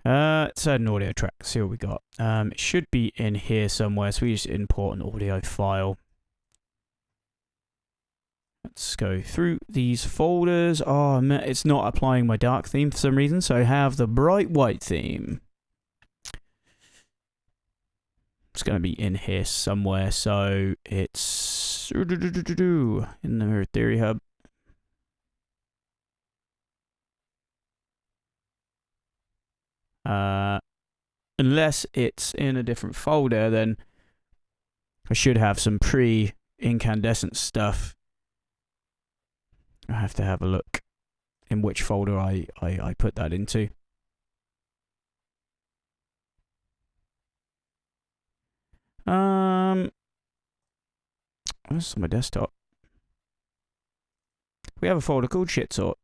Let's add an audio track. See what we got. It should be in here somewhere. So we just import an audio file. Let's go through these folders. Oh, it's not applying my dark theme for some reason. So I have the bright white theme. It's going to be in here somewhere. So it's in the Mirror Theory Hub. Unless it's in a different folder, then I should have some pre-incandescent stuff. I have to have a look in which folder I put that into. What's on my desktop? We have a folder called Shit Sort.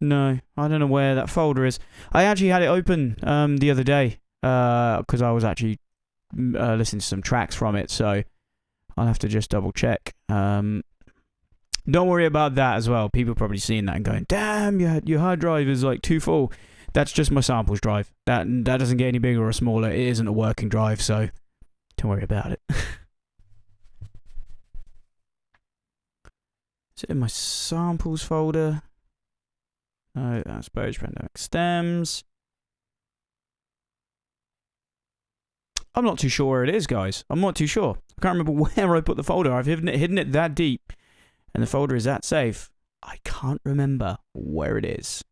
No, I don't know where that folder is. I actually had it open the other day because I was actually listening to some tracks from it, so I'll have to just double check. Don't worry about that as well. People probably seeing that and going, "Damn, your hard drive is like too full." That's just my samples drive. That doesn't get any bigger or smaller. It isn't a working drive, so don't worry about it. Is it in my samples folder? No, that's Bose Pandemic Stems. I'm not too sure where it is, guys. I'm not too sure. I can't remember where I put the folder. I've hidden it that deep, and the folder is that safe. I can't remember where it is.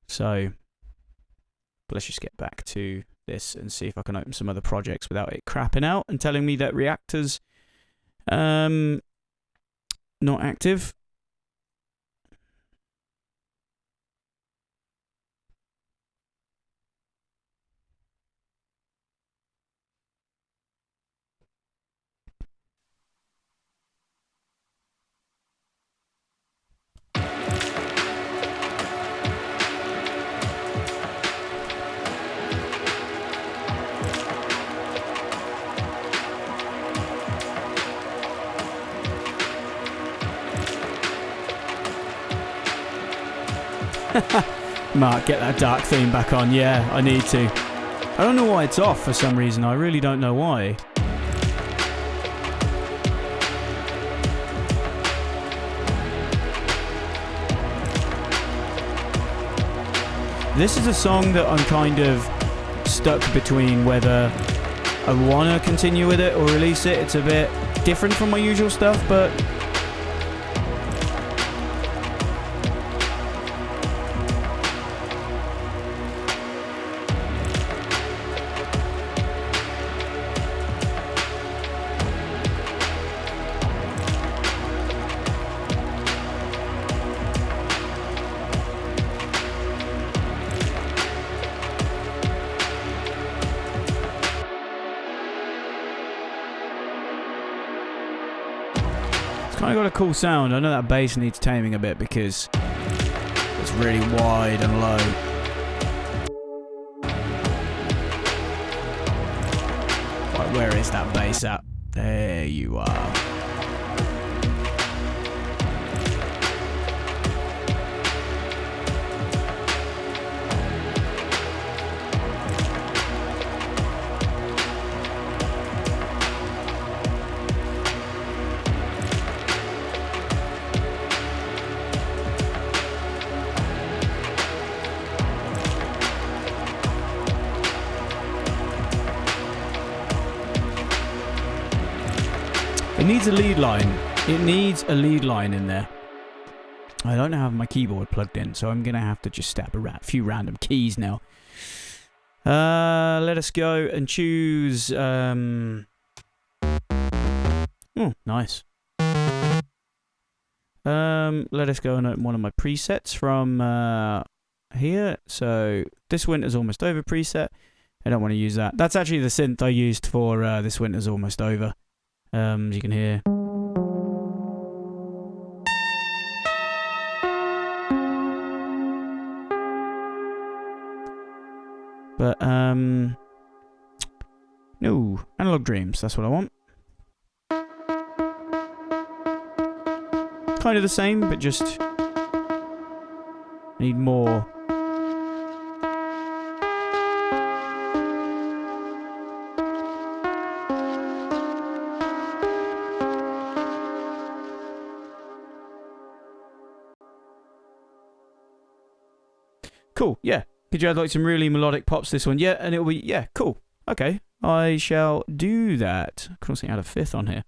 So, but let's just get back to this and see if I can open some other projects without it crapping out and telling me that Reaktor's not active. Mark, get that dark theme back on. Yeah, I need to. I don't know why it's off for some reason. I really don't know why. This is a song that I'm kind of stuck between whether I want to continue with it or release it. It's a bit different from my usual stuff, but kind of got a cool sound. I know that bass needs taming a bit because it's really wide and low. Right, where is that bass at? There you are. It needs a lead line. It needs a lead line in there. I don't have my keyboard plugged in, so I'm going to have to just stab a few random keys now. Let us go and choose... Oh, nice. Let us go and open one of my presets from here. So, This Winter's Almost Over preset. I don't want to use that. That's actually the synth I used for This Winter's Almost Over. As you can hear. No, Analog Dreams, that's what I want. Kind of the same, but just need more. Cool, yeah. Could you add like some really melodic pops to this one? Yeah, and it'll be, yeah, cool. Okay, I shall do that. I can also add a fifth on here.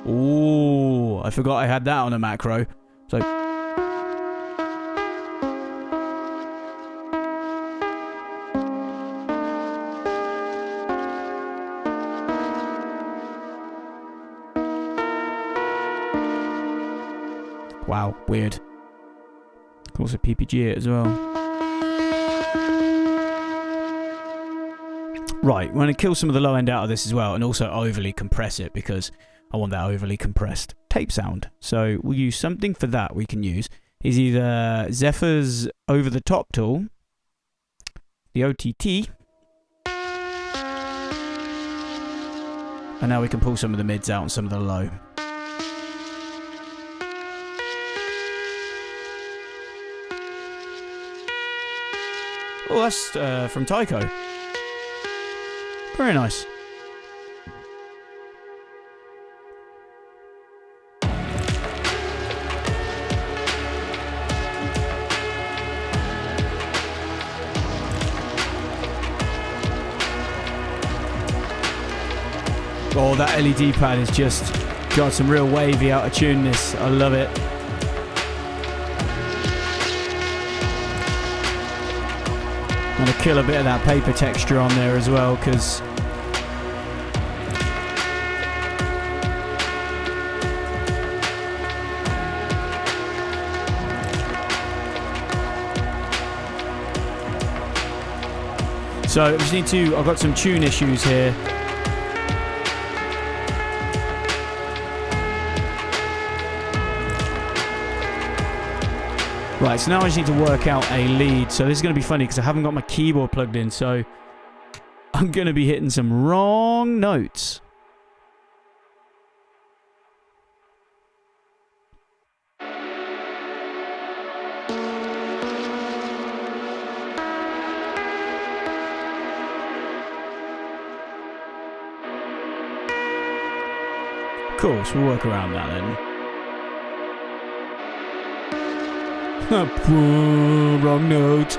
Ooh, I forgot I had that on a macro. So. Wow, weird. Can also PPG it as well. Right, we're going to kill some of the low end out of this as well, and also overly compress it because I want that overly compressed tape sound. So we'll use something for that we can use. Is either Zephyr's over the top tool, the OTT, and now we can pull some of the mids out and some of the low. Oh, that's from Tycho. Very nice. Oh, that LED pad has just got some real wavy out of tuneness. I love it. I'm going to kill a bit of that paper texture on there as well, because so I just need to, I've got some tune issues here. Right, so now I just need to work out a lead. So this is going to be funny because I haven't got my keyboard plugged in, so I'm going to be hitting some wrong notes. Cool, so we'll work around that then. Wrong note.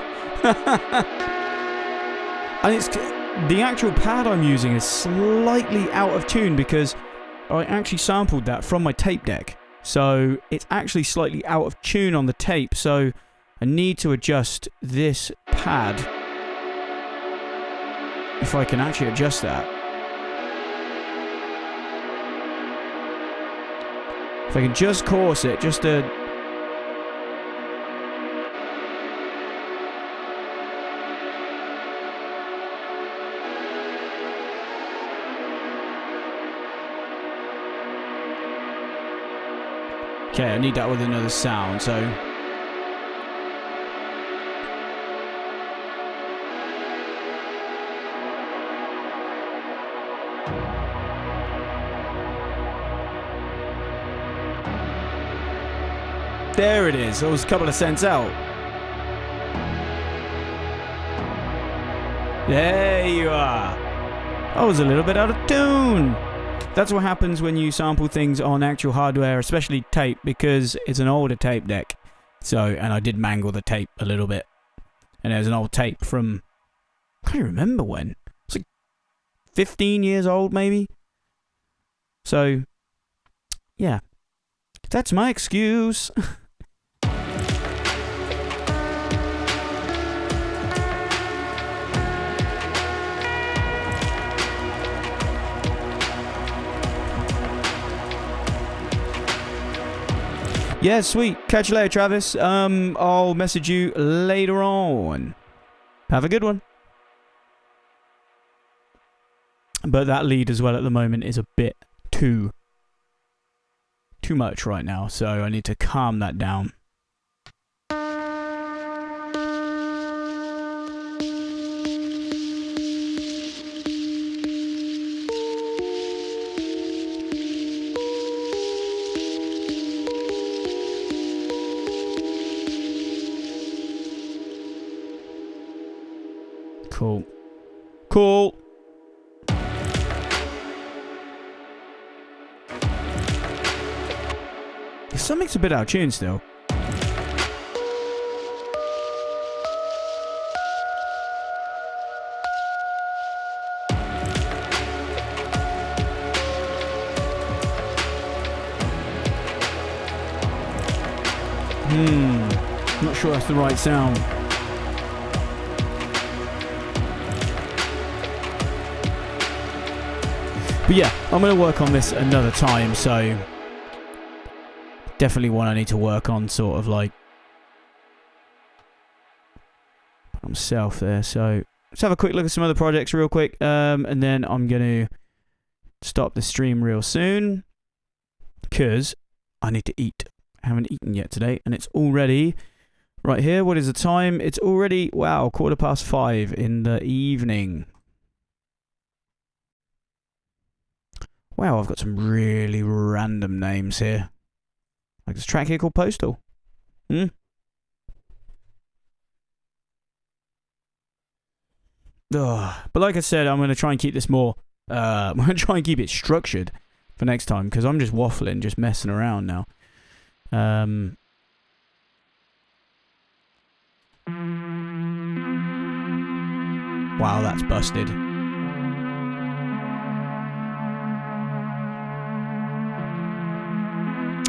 And it's the actual pad I'm using is slightly out of tune because I actually sampled that from my tape deck. So it's actually slightly out of tune on the tape. So I need to adjust this pad. If I can actually adjust that. If I can just course it, just to... Okay, I need that with another sound, so... There it is. It was a couple of cents out. There you are. I was a little bit out of tune. That's what happens when you sample things on actual hardware, especially tape, because it's an older tape deck. So, and I did mangle the tape a little bit. And there's an old tape from... I can't remember when. It's like 15 years old, maybe. So, yeah. That's my excuse. Yeah, sweet. Catch you later, Travis. I'll message you later on. Have a good one. But that lead as well at the moment is a bit too much right now, so I need to calm that down. Cool. Cool. Something's a bit out of tune still. Not sure that's the right sound. But yeah, I'm going to work on this another time, so definitely one I need to work on, sort of like myself there. So let's have a quick look at some other projects real quick, and then I'm going to stop the stream real soon because I need to eat. I haven't eaten yet today, and it's already right here. What is the time? It's already, wow, 5:15 in the evening. Wow, I've got some really random names here. Like this track here called Postal. But like I said, I'm going to try and keep this more, I'm going to try and keep it structured for next time, because I'm just waffling, just messing around now. Wow, that's busted.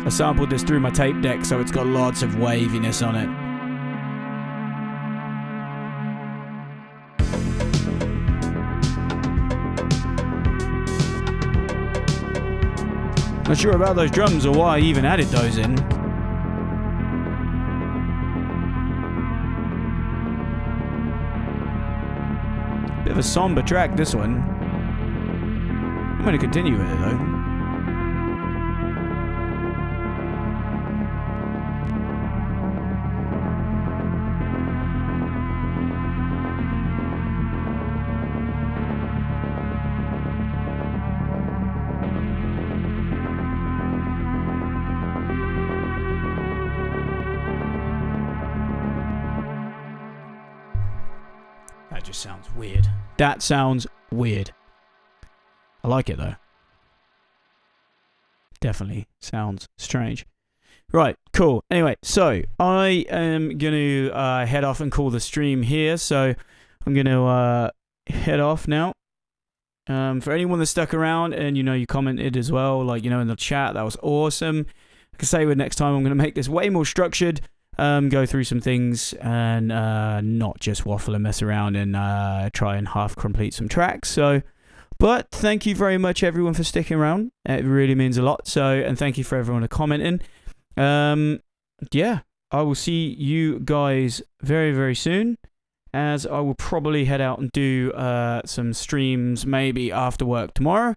I sampled this through my tape deck, so it's got lots of waviness on it. Not sure about those drums or why I even added those in. Bit of a somber track, this one. I'm going to continue with it though. That just sounds weird. That sounds weird. I like it though. Definitely sounds strange. Right, cool. Anyway, so I am going to head off and call the stream here. So I'm going to head off now. For anyone that stuck around and, you commented as well, like, in the chat, that was awesome. Like I say, next time I'm going to make this way more structured. Go through some things and not just waffle and mess around and try and half complete some tracks. So, but thank you very much everyone for sticking around. It really means a lot. So, and thank you for everyone for commenting. Yeah, I will see you guys very, very soon, as I will probably head out and do some streams maybe after work tomorrow.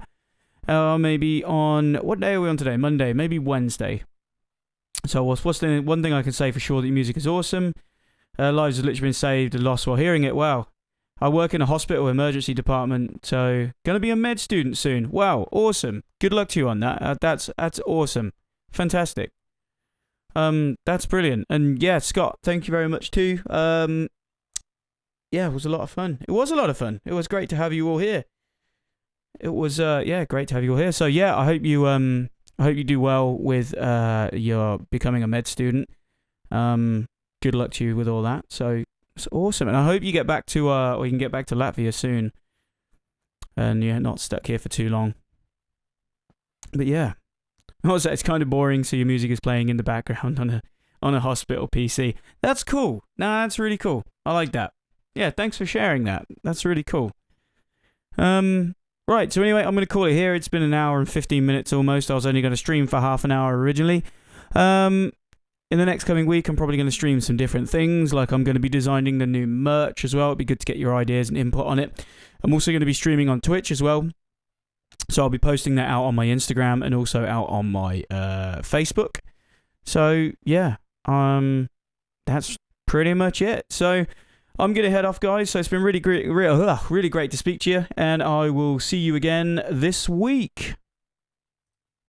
Maybe on, what day are we on today? Monday, maybe Wednesday. So what's the one thing I can say for sure, that your music is awesome. Lives have literally been saved and lost while hearing it. Wow. I work in a hospital emergency department, so going to be a med student soon. Wow, awesome. Good luck to you on that. That's awesome. Fantastic. That's brilliant. And yeah, Scott, thank you very much too. Yeah, it was a lot of fun. It was a lot of fun. It was great to have you all here. It was yeah, great to have you all here. So yeah, I hope you do well with your becoming a med student. Good luck to you with all that. So it's awesome, and I hope you get back to or you can get back to Latvia soon, and you're not stuck here for too long. But yeah, also it's kind of boring. So your music is playing in the background on a hospital PC. That's cool. Nah, that's really cool. I like that. Yeah, thanks for sharing that. That's really cool. Right, so anyway, I'm going to call it here. It's been 1 hour and 15 minutes almost. I was only going to stream for half an hour originally. In the next coming week, I'm probably going to stream some different things. Like I'm going to be designing the new merch as well. It'd be good to get your ideas and input on it. I'm also going to be streaming on Twitch as well. So I'll be posting that out on my Instagram and also out on my Facebook. So yeah, that's pretty much it. So I'm going to head off, guys. So it's been really great to speak to you, and I will see you again this week.